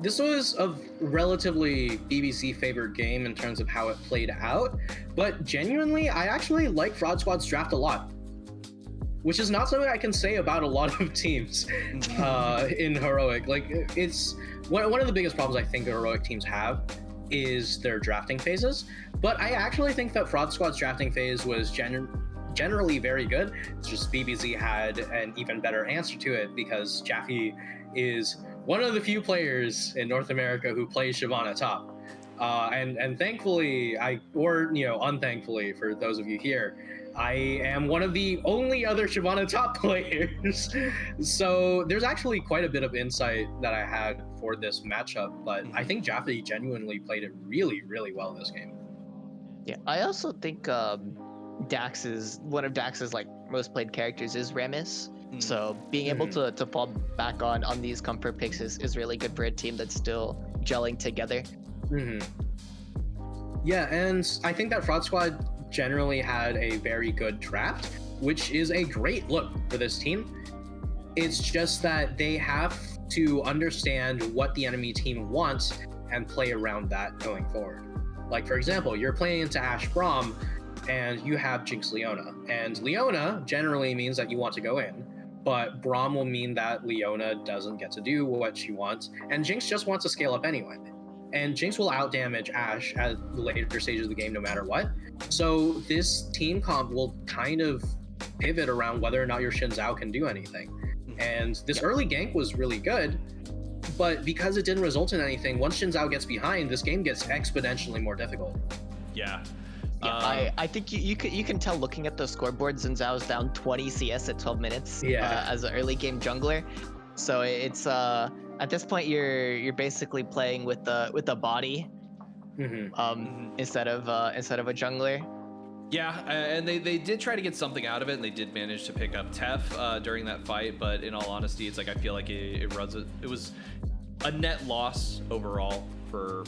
This was a relatively BBC favored game in terms of how it played out, but genuinely, I actually like Fraud Squad's draft a lot, which is not something I can say about a lot of teams in Heroic. Like, it's one of the biggest problems I think Heroic teams have is their drafting phases. But I actually think that Fraud Squad's drafting phase was generally very good. It's just BBZ had an even better answer to it because Jaffe is one of the few players in North America who plays Shyvana top. And thankfully, unthankfully for those of you here, I am one of the only other Shyvana top players. So there's actually quite a bit of insight that I had for this matchup, but I think Jaffe genuinely played it really, really well this game. Yeah, I also think Dax is one of Dax's like most played characters is Remis. So being able to fall back on these comfort picks is really good for a team that's still gelling together. Yeah, and I think that Fraud Squad generally had a very good draft, which is a great look for this team. It's just that they have to understand what the enemy team wants and play around that going forward. Like, for example, you're playing into Ashe Braum and you have Jinx Leona. And Leona generally means that you want to go in, but Braum will mean that Leona doesn't get to do what she wants, and Jinx just wants to scale up anyway. And Jinx will outdamage Ashe at the later stages of the game no matter what. So this team comp will kind of pivot around whether or not your Xin Zhao can do anything. And this early gank was really good, but because it didn't result in anything, once Xin Zhao gets behind, this game gets exponentially more difficult. Yeah. I think you can tell looking at the scoreboard, Xin Zhao's down 20 CS at 12 minutes as an early game jungler. So it's at this point you're basically playing with the body instead of a jungler. Yeah, and they did try to get something out of it, and they did manage to pick up Tef during that fight. But in all honesty, it's like I feel like it was a net loss overall for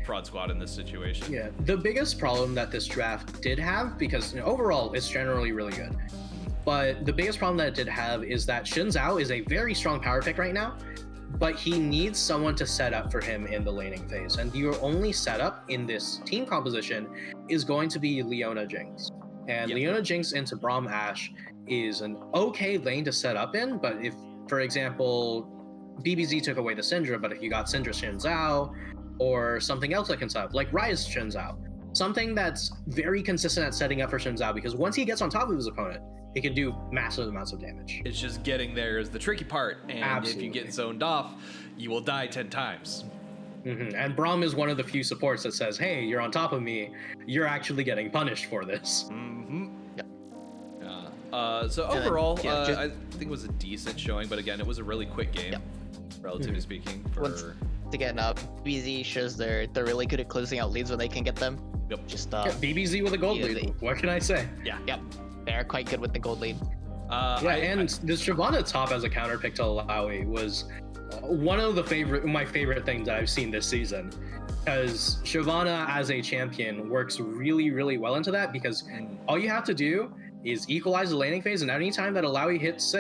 Fraud Squad in this situation. Yeah, the biggest problem that this draft did have, because overall it's generally really good, but the biggest problem that it did have is that Xin Zhao is a very strong power pick right now, but he needs someone to set up for him in the laning phase. And your only setup in this team composition is going to be Leona Jinx. And Leona Jinx into Braum Ashe is an okay lane to set up in, but if, for example, BBZ took away the Syndra, but if you got Syndra Xin Zhao or something else that can set up, like Ryze Xin Zhao, something that's very consistent at setting up for Xin Zhao, because once he gets on top of his opponent, he can do massive amounts of damage. It's just getting there is the tricky part, and if you get zoned off, you will die 10 times. And Braum is one of the few supports that says, hey, you're on top of me, you're actually getting punished for this. So overall, I think it was a decent showing, but again, it was a really quick game, relatively speaking. Again, BZ shows they're really good at closing out leads when they can get them. Just BBZ with a gold lead. What can I say? They're quite good with the gold lead. And the Shyvana top as a counter pick to Alawi was one of my favorite things that I've seen this season, because Shyvana as a champion works really, really well into that, because all you have to do is equalize the laning phase, and anytime that Alawi hits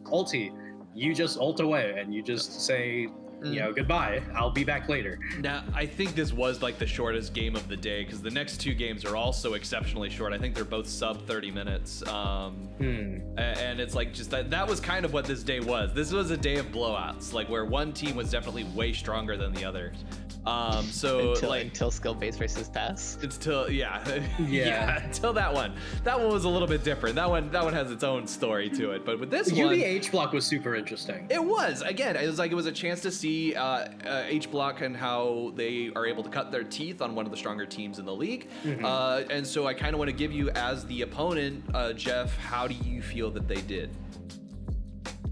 ulti, you just ult away and you just say, goodbye, I'll be back later. Now, I think this was like the shortest game of the day, because the next two games are also exceptionally short. I think they're both sub 30 minutes. And it's like just that was kind of what this day was. This was a day of blowouts, like where one team was definitely way stronger than the others. Until skill base versus pass. Until until that one was a little bit different. That one has its own story to it. But with this one, YUBI H block was super interesting. It was it was a chance to see H block and how they are able to cut their teeth on one of the stronger teams in the league. And so I kind of want to give you, as the opponent, Jeff, how do you feel that they did?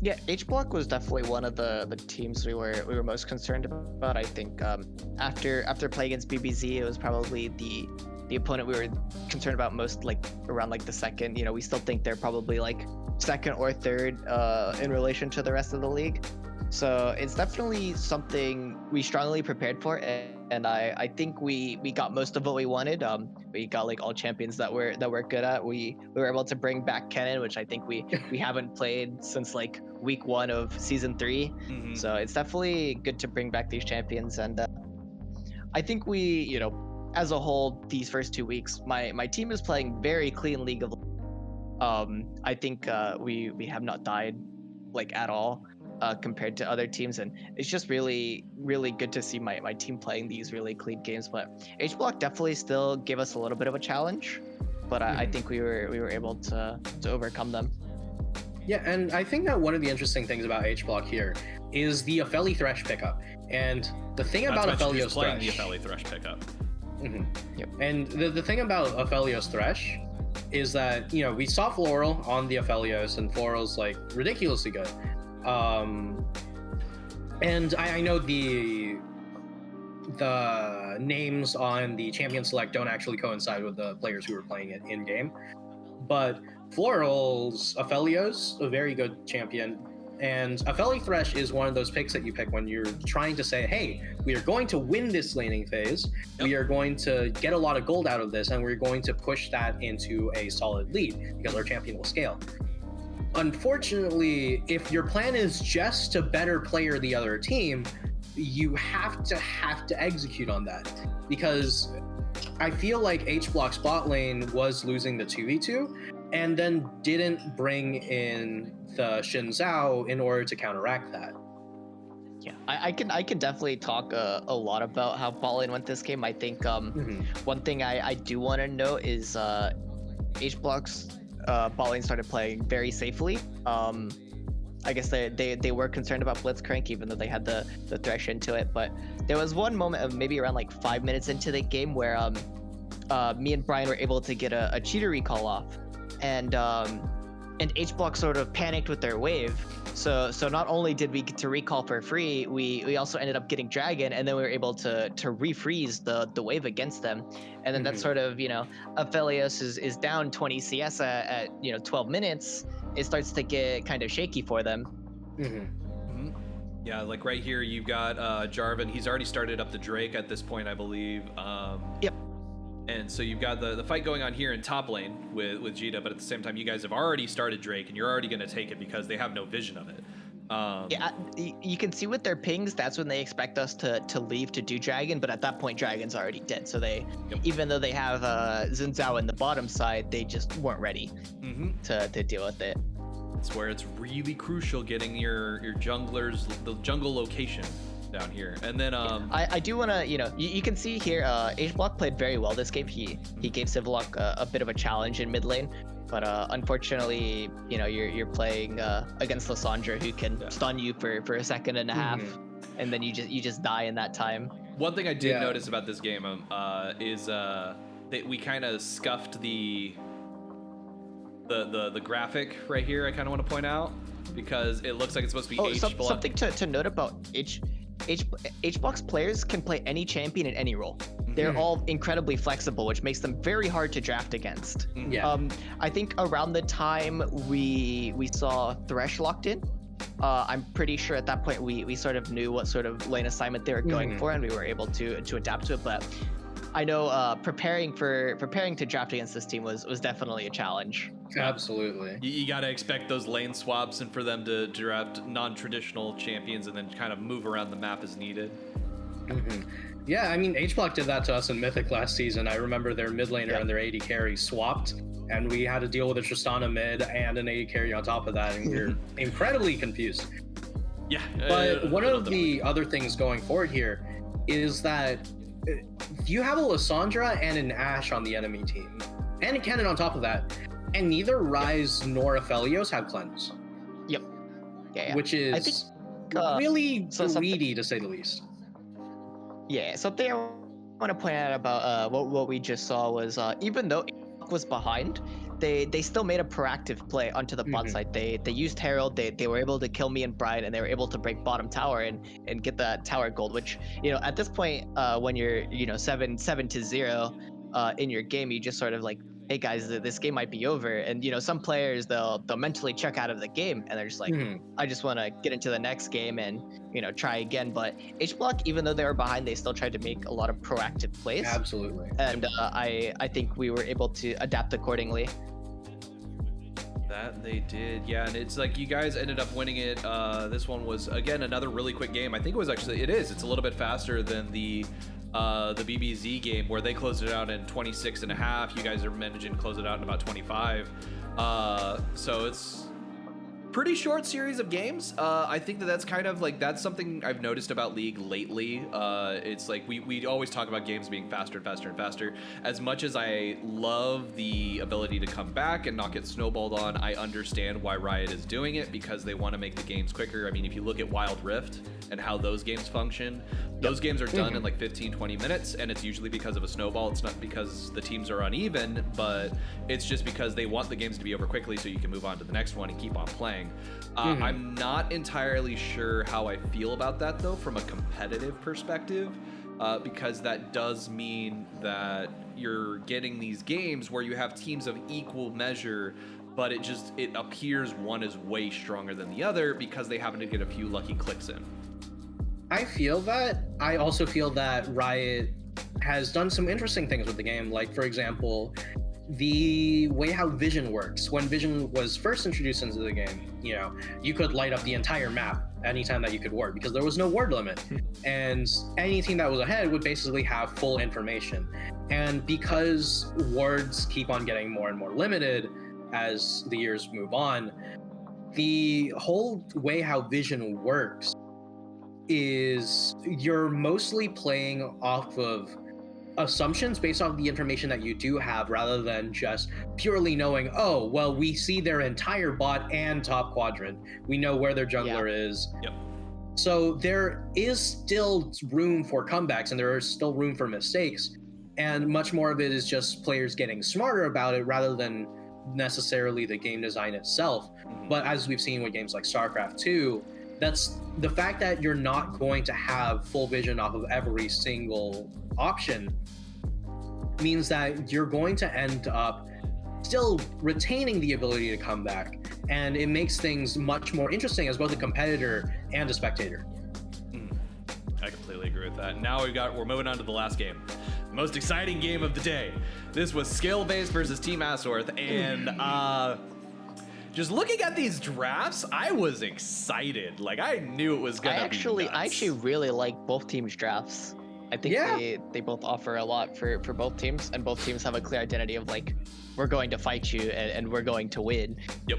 Yeah, H block was definitely one of the teams we were most concerned about. I think after playing against BBZ, it was probably the opponent we were concerned about most, like around like the second. We still think they're probably like second or third in relation to the rest of the league. So it's definitely something we strongly prepared for, and I think we got most of what we wanted. We got like all champions that we're good at. We were able to bring back Kennen, which I think we haven't played since like week 1 of season 3. So it's definitely good to bring back these champions, and I think we, as a whole, these first 2 weeks, my team is playing very clean League of. I think we have not died like at all. compared to other teams, and it's just really good to see my team playing these really clean games. But H Block definitely still gave us a little bit of a challenge, but I think we were able to overcome them. Yeah, and I think that one of the interesting things about H Block here is the Apheli Thresh pickup. And the thing about Aphelios playing Thresh, the Apheli Thresh pickup. Yep. And the thing about Aphelios Thresh is that, you know, we saw Floral on the Aphelios, and Floral's like ridiculously good. And I know the names on the champion select don't actually coincide with the players who were playing it in game, but Floral's Aphelios, a very good champion, and Apheli Thresh is one of those picks that you pick when you're trying to say, hey, we are going to win this laning phase, we are going to get a lot of gold out of this, and we're going to push that into a solid lead because our champion will scale. Unfortunately, if your plan is just to better player the other team, you have to execute on that, because I feel like H Block's bot lane was losing the 2v2 and then didn't bring in the Xin Zhao in order to counteract that. Yeah, I can definitely talk a lot about how bot lane went this game. I think one thing I do want to note is H Block's bot lane started playing very safely. I guess they were concerned about Blitzcrank, even though they had the Thresh into it. But there was one moment of maybe around like 5 minutes into the game where me and Brian were able to get a cheater recall off, and H Block sort of panicked with their wave. So not only did we get to recall for free, we also ended up getting Dragon, and then we were able to refreeze the wave against them. And then that's sort of, you know, Aphelios is down 20 CS at 12 minutes. It starts to get kind of shaky for them. Yeah, like right here you've got Jarvan. He's already started up the Drake at this point, I believe. Yep. And so you've got the fight going on here in top lane with Jita, but at the same time you guys have already started Drake, and you're already going to take it because they have no vision of it. Yeah, you can see with their pings, that's when they expect us to leave to do Dragon, but at that point Dragon's already dead. So they, even though they have Xin Zhao in the bottom side, they just weren't ready to deal with it. It's where it's really crucial getting your junglers, the jungle location down here. And then I do want to, you can see here H Block played very well this game. He gave Civillock a bit of a challenge in mid lane, but unfortunately, you're playing against Lissandra, who can stun you for a second and a half, and then you just die in that time. One thing I did notice about this game is that we kind of scuffed the graphic right here. I kind of want to point out, because it looks like it's supposed to be H Block. Something to note about H Block's players can play any champion in any role. They're all incredibly flexible, which makes them very hard to draft against. I think around the time we saw Thresh locked in, I'm pretty sure at that point we sort of knew what sort of lane assignment they were going for, and we were able to adapt to it. But I know preparing to draft against this team was definitely a challenge. Absolutely. You got to expect those lane swaps and for them to draft non-traditional champions and then kind of move around the map as needed. Yeah, I mean, H Block did that to us in Mythic last season. I remember their mid laner and their AD carry swapped, and we had to deal with a Tristana mid and an AD carry on top of that, and we were incredibly confused. Yeah. But one of the other things going forward here is that you have a Lissandra and an Ashe on the enemy team, and a Kennen on top of that, and neither Ryze nor Aphelios have cleanse. Yep. Yeah. Which is, I think, really greedy, to say the least. Yeah, something I want to point out about what we just saw was even though H was behind, they still made a proactive play onto the bot side. They used Herald. They were able to kill me and Brian, and they were able to break bottom tower and get that tower gold. Which, at this point, when you're 7-0 in your game, you just sort of like, hey guys, this game might be over. And some players they'll mentally check out of the game, and they're just like, I just want to get into the next game and try again. But H Block, even though they were behind, they still tried to make a lot of proactive plays. Absolutely. And I think we were able to adapt accordingly. That they did, yeah. And it's like you guys ended up winning it. This one was again another really quick game. I think it's a little bit faster than the BBZ game, where they closed it out in 26 and a half. You guys are managing to close it out in about 25. So it's pretty short series of games. I think that's kind of like, that's something I've noticed about League lately. It's like we always talk about games being faster and faster and faster. As much as I love the ability to come back and not get snowballed on, I understand why Riot is doing it, because they want to make the games quicker. I mean, if you look at Wild Rift and how those games function, those games are done in like 15-20 minutes, and it's usually because of a snowball. It's not because the teams are uneven, but it's just because they want the games to be over quickly so you can move on to the next one and keep on playing. I'm not entirely sure how I feel about that, though, from a competitive perspective, because that does mean that you're getting these games where you have teams of equal measure, but it appears one is way stronger than the other because they happen to get a few lucky clicks in. I feel that. I also feel that Riot has done some interesting things with the game. Like, for example, the way how Vision works. When Vision was first introduced into the game, you could light up the entire map anytime that you could ward, because there was no ward limit. And any team that was ahead would basically have full information. And because wards keep on getting more and more limited as the years move on, the whole way how Vision works is you're mostly playing off of assumptions based off the information that you do have, rather than just purely knowing, oh, well, we see their entire bot and top quadrant. We know where their jungler is. Yep. So there is still room for comebacks, and there is still room for mistakes. And much more of it is just players getting smarter about it rather than necessarily the game design itself. But as we've seen with games like StarCraft 2, that's the fact that you're not going to have full vision off of every single option means that you're going to end up still retaining the ability to come back, and it makes things much more interesting as both a competitor and a spectator. I completely agree with that. Now we're moving on to the last game, the most exciting game of the day. This was skill-based versus Team Asorth, and just looking at these drafts, I was excited. Like, I knew it was gonna be nuts. I actually really like both teams' drafts. I think they both offer a lot for both teams, and both teams have a clear identity of like, we're going to fight you and we're going to win. Yep.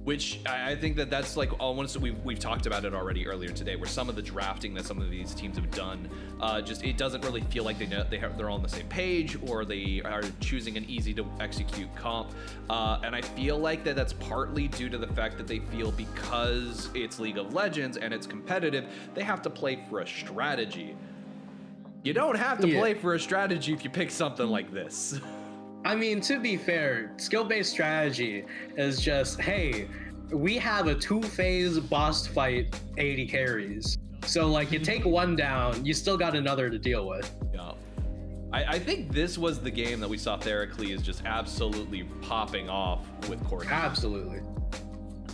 Which I think that's like almost, we've talked about it already earlier today, where some of the drafting that some of these teams have done, just it doesn't really feel like they're all on the same page, or they are choosing an easy to execute comp. And I feel like that's partly due to the fact that they feel, because it's League of Legends and it's competitive, they have to play for a strategy. You don't have to play for a strategy if you pick something like this. I mean, to be fair, skill-based strategy is just, hey, we have a 2-phase boss fight 80 carries. So, like, you take one down, you still got another to deal with. Yeah. I think this was the game that we saw Theracles just absolutely popping off with Corki. Absolutely.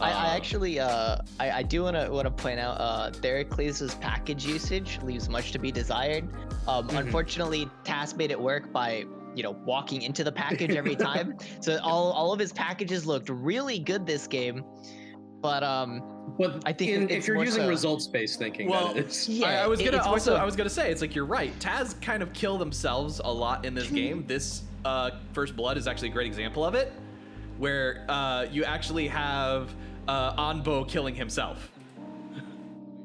I actually I do want to point out Theracles' package usage leaves much to be desired. Unfortunately, Tass made it work by walking into the package every time. So all of his packages looked really good this game, but I think if you're using results-based thinking, well, I was gonna say, it's like, you're right. Taz kind of kill themselves a lot in this game. This First Blood is actually a great example of it, where you actually have Anbo killing himself.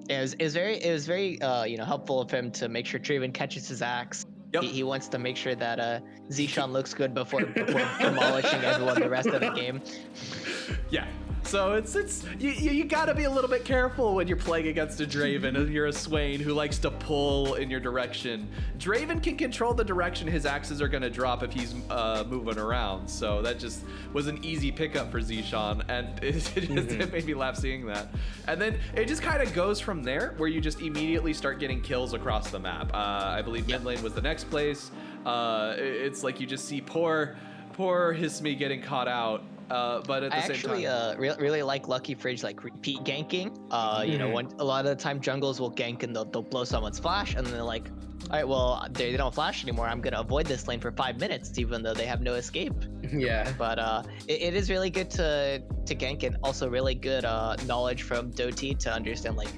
It was very helpful of him to make sure Draven catches his axe. Yep. He wants to make sure that Zishan looks good before demolishing everyone the rest of the game. Yeah. So it's you gotta be a little bit careful when you're playing against a Draven and you're a Swain who likes to pull in your direction. Draven can control the direction his axes are gonna drop if he's moving around. So that just was an easy pickup for Zishan, and it made me laugh seeing that. And then it just kind of goes from there, where you just immediately start getting kills across the map. I believe mid lane was the next place. It's like you just see poor Hismi getting caught out. But at the same time, I actually really like Lucky Fridge, like repeat ganking. A lot of the time jungles will gank and they'll blow someone's flash, and then they're like, all right, well, they don't flash anymore. I'm gonna avoid this lane for 5 minutes, even though they have no escape. Yeah. But it is really good to gank, and also really good knowledge from Doti to understand like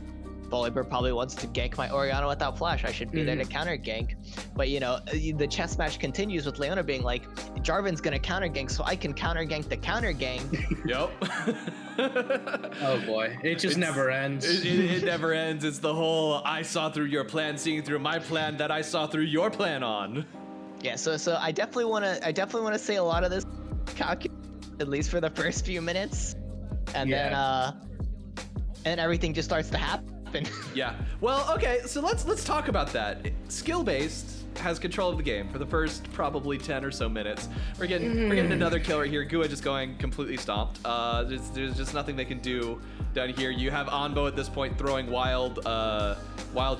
Volibear probably wants to gank my Orianna without flash. I should be there to counter gank. But the chess match continues with Leona being like, Jarvan's gonna counter gank, so I can counter gank the counter gank. Yep. Oh boy, it just never ends. It never ends. It's the whole I saw through your plan, seeing through my plan that I saw through your plan on. Yeah, so I definitely wanna say a lot of this at least for the first few minutes, and then everything just starts to happen. Yeah. Well, okay. So let's talk about that. Skill based has control of the game for the first probably 10 or so minutes. We're getting another kill right here. Gua just going completely stomped. There's just nothing they can do down here. You have Anbo at this point throwing wild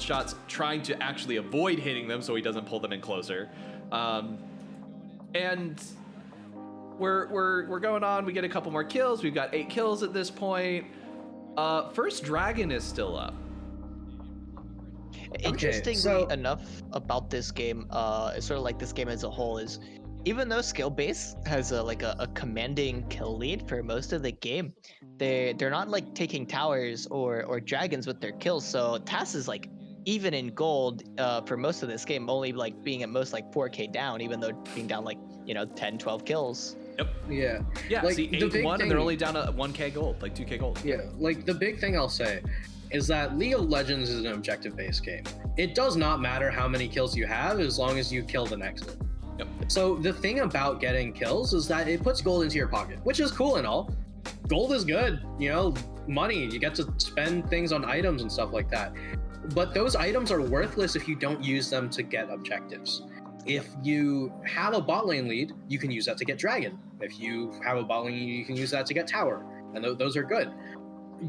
shots, trying to actually avoid hitting them so he doesn't pull them in closer. And we're going on. We get a couple more kills. We've got 8 kills at this point. First Dragon is still up. Interestingly enough about this game, sort of like this game as a whole, is even though skill base has a commanding kill lead for most of the game, they're not like taking towers or dragons with their kills. So TAS is like even in gold for most of this game, only like being at most like 4k down, even though being down like 10, 12 kills. Yep. Yeah. Like, see, 8-1, and they're only down to 1k gold, like 2k gold. Yeah, like the big thing I'll say is that League of Legends is an objective-based game. It does not matter how many kills you have as long as you kill the next. Yep. So the thing about getting kills is that it puts gold into your pocket, which is cool and all. Gold is good, money. You get to spend things on items and stuff like that. But those items are worthless if you don't use them to get objectives. If you have a bot lane lead, you can use that to get dragon. If you have a bot lane, you can use that to get tower, and those are good.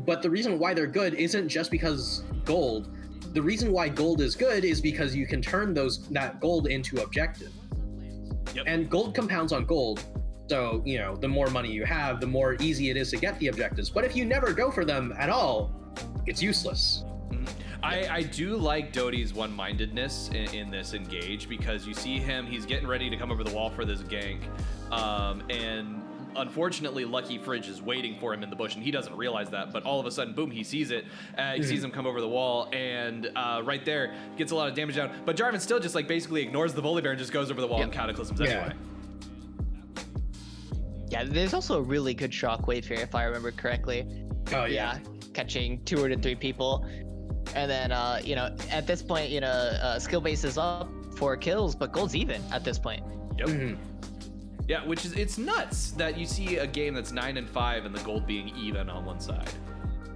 But the reason why they're good isn't just because gold. The reason why gold is good is because you can turn that gold into objective. Yep. And gold compounds on gold. So, the more money you have, the more easy it is to get the objectives. But if you never go for them at all, it's useless. I do like Doty's one-mindedness in this engage, because you see him, he's getting ready to come over the wall for this gank, and unfortunately Lucky Fridge is waiting for him in the bush, and he doesn't realize that, but all of a sudden, boom, he sees it, he sees him come over the wall, and right there, gets a lot of damage down, but Jarvan still just like basically ignores the Volibear and just goes over the wall and cataclysms anyway. Yeah, there's also a really good shockwave here, if I remember correctly. Oh yeah. Catching 2 or 3 people. And then, at this point, skill base is up 4 kills, but gold's even at this point. Yep. Yeah, which is, it's nuts that you see a game that's 9-5 and the gold being even on one side.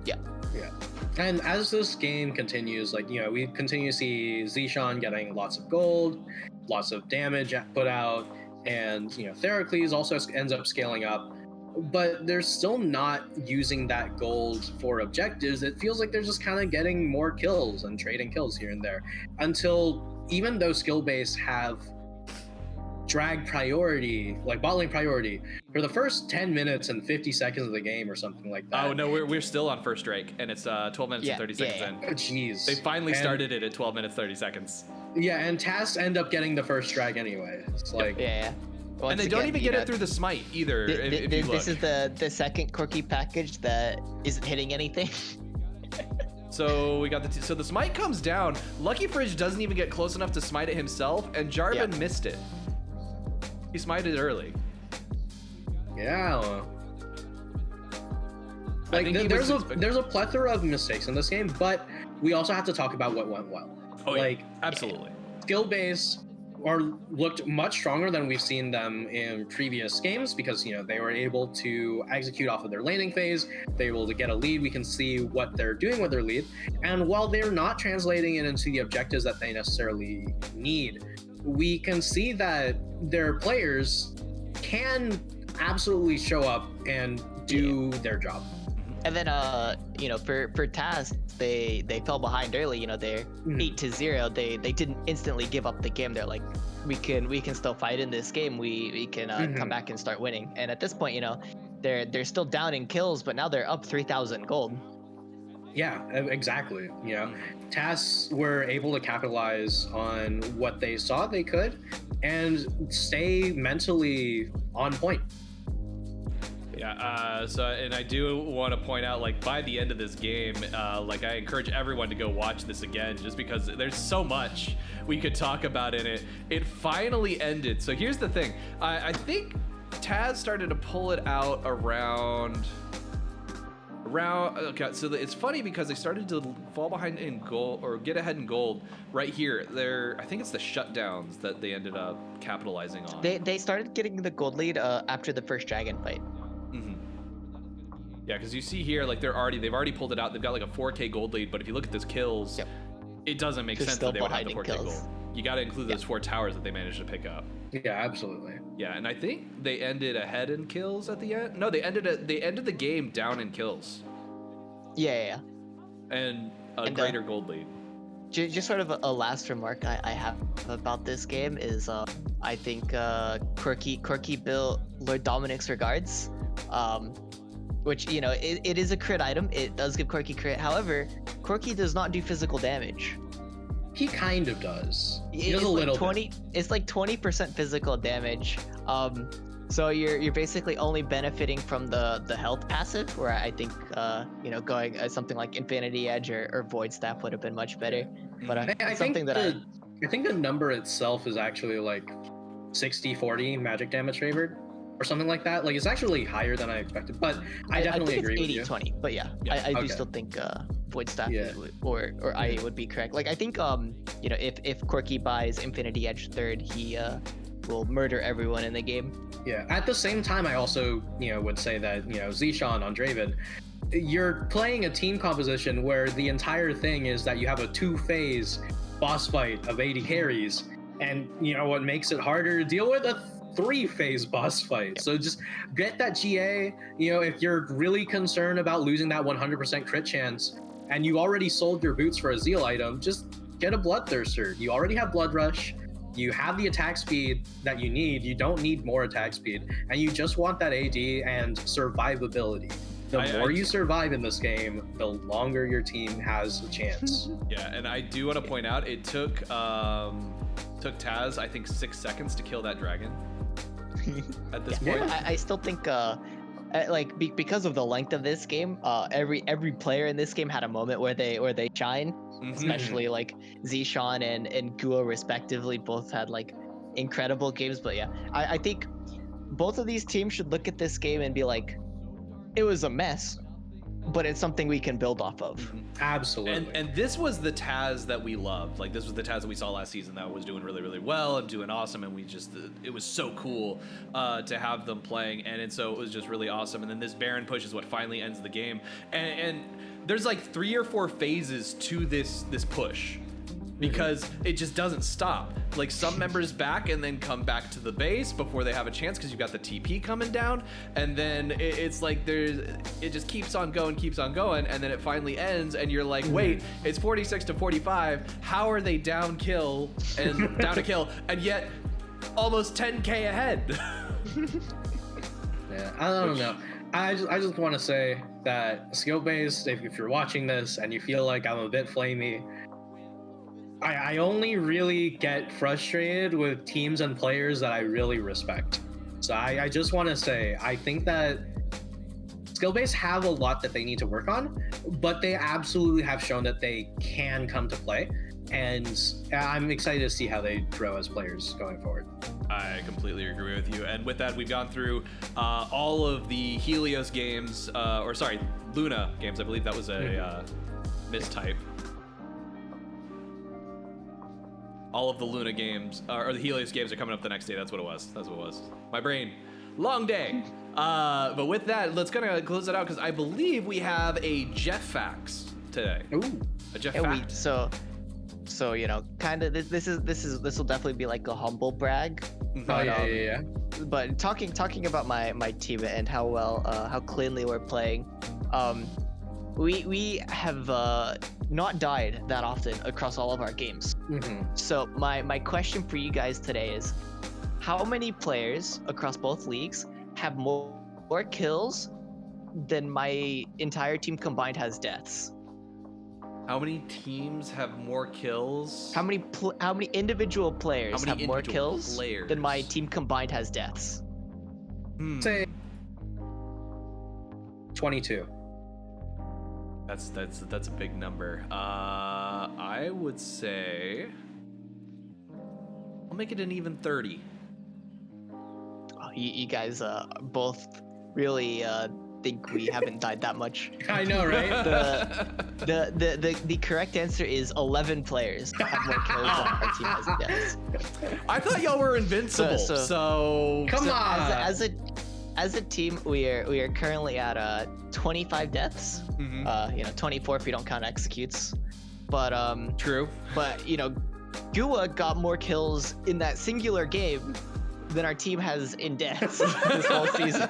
Yeah. Yeah. And as this game continues, we continue to see Zishan getting lots of gold, lots of damage put out, and, Theracles also ends up scaling up. But they're still not using that gold for objectives. It feels like they're just kind of getting more kills and trading kills here and there, until even though skill base have drag priority, like bot lane priority, for the first 10 minutes and 50 seconds of the game or something like that. Oh no, we're still on first strike, and it's 12 minutes and 30 seconds in. Oh, jeez. They finally started it at 12 minutes 30 seconds. Yeah, and TAS end up getting the first drag anyway. It's like Yeah. Once and they don't even get it through the smite either. If you look. This is the second quirky package that isn't hitting anything. So we got so the smite comes down. Lucky Fridge doesn't even get close enough to smite it himself, and Jarvan missed it. He smited it early. Yeah. Like there's a plethora of mistakes in this game, but we also have to talk about what went well. Oh, like absolutely. Skill base looked much stronger than we've seen them in previous games, because they were able to execute off of their laning phase. They were able to get a lead. We can see what they're doing with their lead, and while they're not translating it into the objectives that they necessarily need, we can see that their players can absolutely show up and do their job. And then for TAS, they fell behind early. They're 8-0. They didn't instantly give up the game. They're like, we can still fight in this game. We can come back and start winning. And at this point, they're still down in kills, but now they're up 3,000 gold. Yeah, exactly. TAS were able to capitalize on what they saw they could and stay mentally on point. Yeah, and I do want to point out, like, by the end of this game, like, I encourage everyone to go watch this again, just because there's so much we could talk about in it. It finally ended. So here's the thing. I think Taz started to pull it out around, okay, so it's funny because they started to fall behind in gold, or get ahead in gold right here. I think it's the shutdowns that they ended up capitalizing on. They started getting the gold lead after the first dragon fight. Yeah, because you see here, like, they've already pulled it out. They've got like a 4K gold lead, but if you look at those kills, it doesn't make sense that they would have the 4K gold. You got to include those 4 towers that they managed to pick up. Yeah, absolutely. Yeah, and I think they ended ahead in kills at the end. No, they ended the game down in kills. Yeah. And a greater gold lead. Just sort of a last remark I have about this game is I think Quirky built Lord Dominic's regards, which, you know, it is a crit item. It does give Quirky crit. However, Quirky does not do physical damage. He kind of does. He does a little 20. bit. It's like 20% physical damage. So you're basically only benefiting from the health passive, where I think you know, going something like Infinity Edge or Void Staff would have been much better. But I think the number itself is actually like 60-40 magic damage favored, or something like that. Like, it's actually higher than I expected, but I definitely think agree it's with you. 80-20, but yeah, I do still think Void Staff or IA would be correct. Like, I think you know, if Quirky buys Infinity Edge third, he will murder everyone in the game. Yeah. At the same time, I also, you know, would say that, you know, Zishan on Draven, you're playing a team composition where the entire thing is that you have a 2-phase boss fight of 80 carries, and, you know, what makes it harder to deal with? A 3-phase boss fight. So just get that GA. You know, if you're really concerned about losing that 100% crit chance, and you already sold your boots for a Zeal item, just get a Bloodthirster. You already have Blood Rush. You have the attack speed that you need. You don't need more attack speed, and you just want that AD and survivability. The more you survive in this game, the longer your team has a chance. Yeah, and I do want to point out, it took Taz, I think, 6 seconds to kill that dragon. At this point, I still think like because of the length of this game, every player in this game had a moment where they shine. Especially like Zishan and Gua respectively, both had like incredible games. But yeah, I think both of these teams should look at this game and be like, it was a mess, but it's something we can build off of. Absolutely. And this was the Taz that we loved. Like, this was the Taz that we saw last season that was doing really, really well and doing awesome. And it was so cool to have them playing. And so it was just really awesome. And then this Baron push is what finally ends the game. And there's like 3 or 4 phases to this push, because it just doesn't stop. Like, some members back and then come back to the base before they have a chance, because you've got the TP coming down, and then it's like it just keeps on going, and then it finally ends, and you're like, wait, it's 46-45. How are they down a kill, and yet almost 10k ahead? Yeah, I don't know. I just want to say that skill based, if you're watching this and you feel like I'm a bit flamey, I only really get frustrated with teams and players that I really respect. So I just want to say, I think that skill-based have a lot that they need to work on, but they absolutely have shown that they can come to play. And I'm excited to see how they grow as players going forward. I completely agree with you. And with that, we've gone through all of the Helios games, Luna games. I believe that was a mistype. All of the Luna games, or the Helios games, are coming up the next day. That's what it was. My brain. Long day. But with that, let's kind of close it out, because I believe we have a Jeff Facts today. Ooh. A Jeff Fact. So you know, kind of this will definitely be like a humble brag. But, yeah. But talking about my team and how cleanly we're playing, we have not died that often across all of our games. So my question for you guys today is, how many players across both leagues have more kills than my entire team combined has deaths? How many teams have more kills? How many individual players have more kills than my team combined has deaths? Say 22. That's a big number. I would say I'll make it an even 30. Oh, you guys both really think we haven't died that much. I know, right? The correct answer is 11 players have more kills than our team has deaths. I thought y'all were invincible. Come on. As a team, we are currently at 25 deaths. 24 if you don't count executes. But True. But Gua got more kills in that singular game than our team has in deaths this whole season.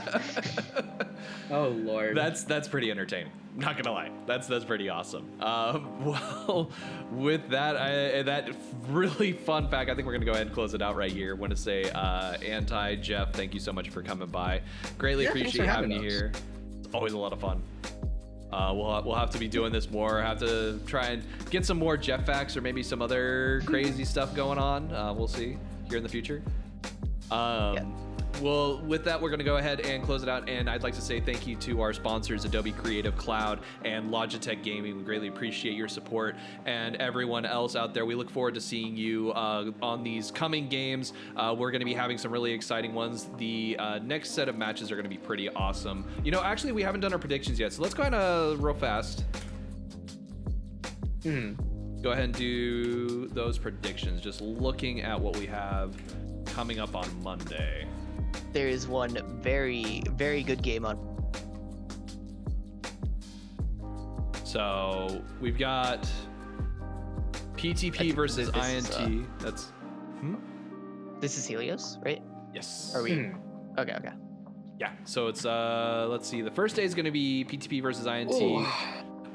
Oh Lord. That's pretty entertaining. Not gonna lie, that's pretty awesome. Well, with that really fun fact, I think we're gonna go ahead and close it out right here. Want to say, Ahntye, Jeff, thank you so much for coming by. Greatly appreciate having you here. It's always a lot of fun. We'll have to be doing this more. Have to try and get some more Jeff facts or maybe some other crazy stuff going on. We'll see here in the future. Well, with that, we're going to go ahead and close it out. And I'd like to say thank you to our sponsors, Adobe Creative Cloud and Logitech Gaming. We greatly appreciate your support. And everyone else out there, we look forward to seeing you on these coming games. We're going to be having some really exciting ones. The next set of matches are going to be pretty awesome. Actually, we haven't done our predictions yet. So let's go ahead real fast. Go ahead and do those predictions. Just looking at what we have coming up on Monday. There is one very, very good game on. So we've got PTP versus INT. This is Helios, right? Yes. Are we? Okay. Yeah. So it's let's see. The first day is going to be PTP versus INT.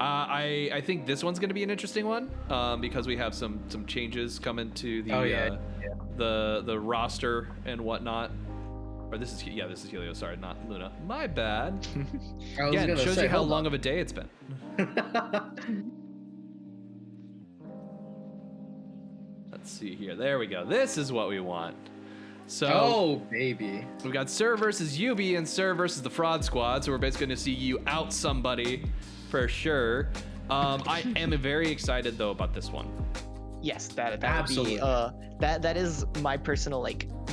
I think this one's going to be an interesting one because we have some changes coming to the roster and whatnot. Or this is Helios. Sorry, not Luna. My bad. Again, it shows you how long of a day it's been. Let's see here. There we go. This is what we want. So, baby. We've got Sir versus YUBI and Sir versus the Fraud Squad. So we're basically going to see you out somebody for sure. I am very excited though about this one. Yes, that Absolutely. would be that is my personal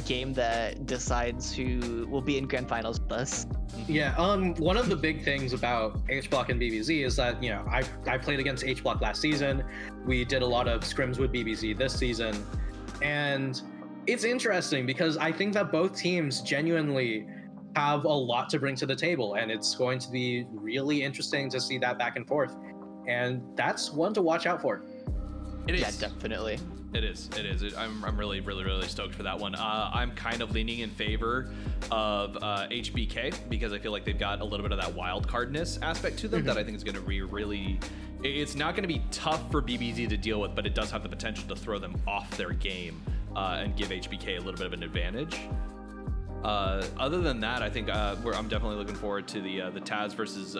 game that decides who will be in grand finals with us. Yeah, one of the big things about H-Block and BBZ is that, I played against H-Block last season. We did a lot of scrims with BBZ this season. And it's interesting because I think that both teams genuinely have a lot to bring to the table. And it's going to be really interesting to see that back and forth. And that's one to watch out for. It is. Yeah, definitely. It is. I'm really stoked for that one. I'm kind of leaning in favor of HBK because I feel like they've got a little bit of that wild cardness aspect to them that I think is going to be really. It's not going to be tough for BBZ to deal with, but it does have the potential to throw them off their game and give HBK a little bit of an advantage. Other than that, I think I'm definitely looking forward to the Taz versus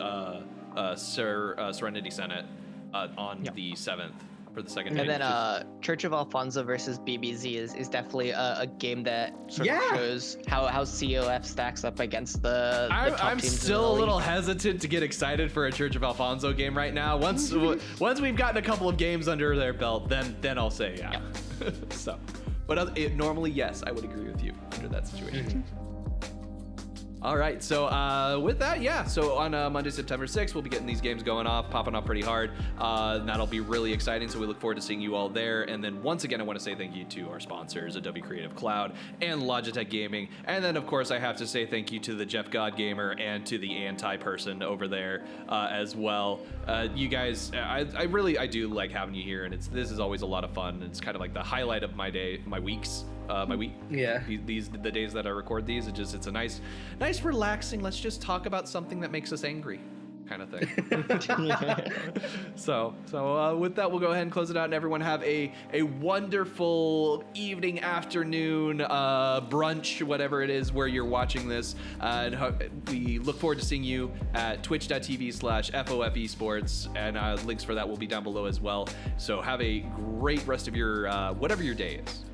Serenity Senate on the 7th. For the second and game. then Church of Alfonso versus BBZ is definitely a game that sort of shows how COF stacks up against the top I'm teams still in the a little league. hesitant to get excited for a Church of Alfonso game right now. Once we've gotten a couple of games under their belt, then I'll say yeah. So, but normally yes, I would agree with you under that situation. All right, so with that, so on Monday, September 6th, we'll be getting these games popping off pretty hard. And that'll be really exciting, so we look forward to seeing you all there. And then once again, I want to say thank you to our sponsors, Adobe Creative Cloud and Logitech Gaming. And then, of course, I have to say thank you to the JeffGodGamer and to the Ahntye person over there as well. You guys, I do like having you here, and this is always a lot of fun. It's kind of like the highlight of my day, my weeks. My week. Yeah. The days that I record these, it's a nice, relaxing. Let's just talk about something that makes us angry, kind of thing. So with that, we'll go ahead and close it out, and everyone have a wonderful evening, afternoon, brunch, whatever it is where you're watching this. And we look forward to seeing you at twitch.tv/FoF Esports, and links for that will be down below as well. So have a great rest of your whatever your day is.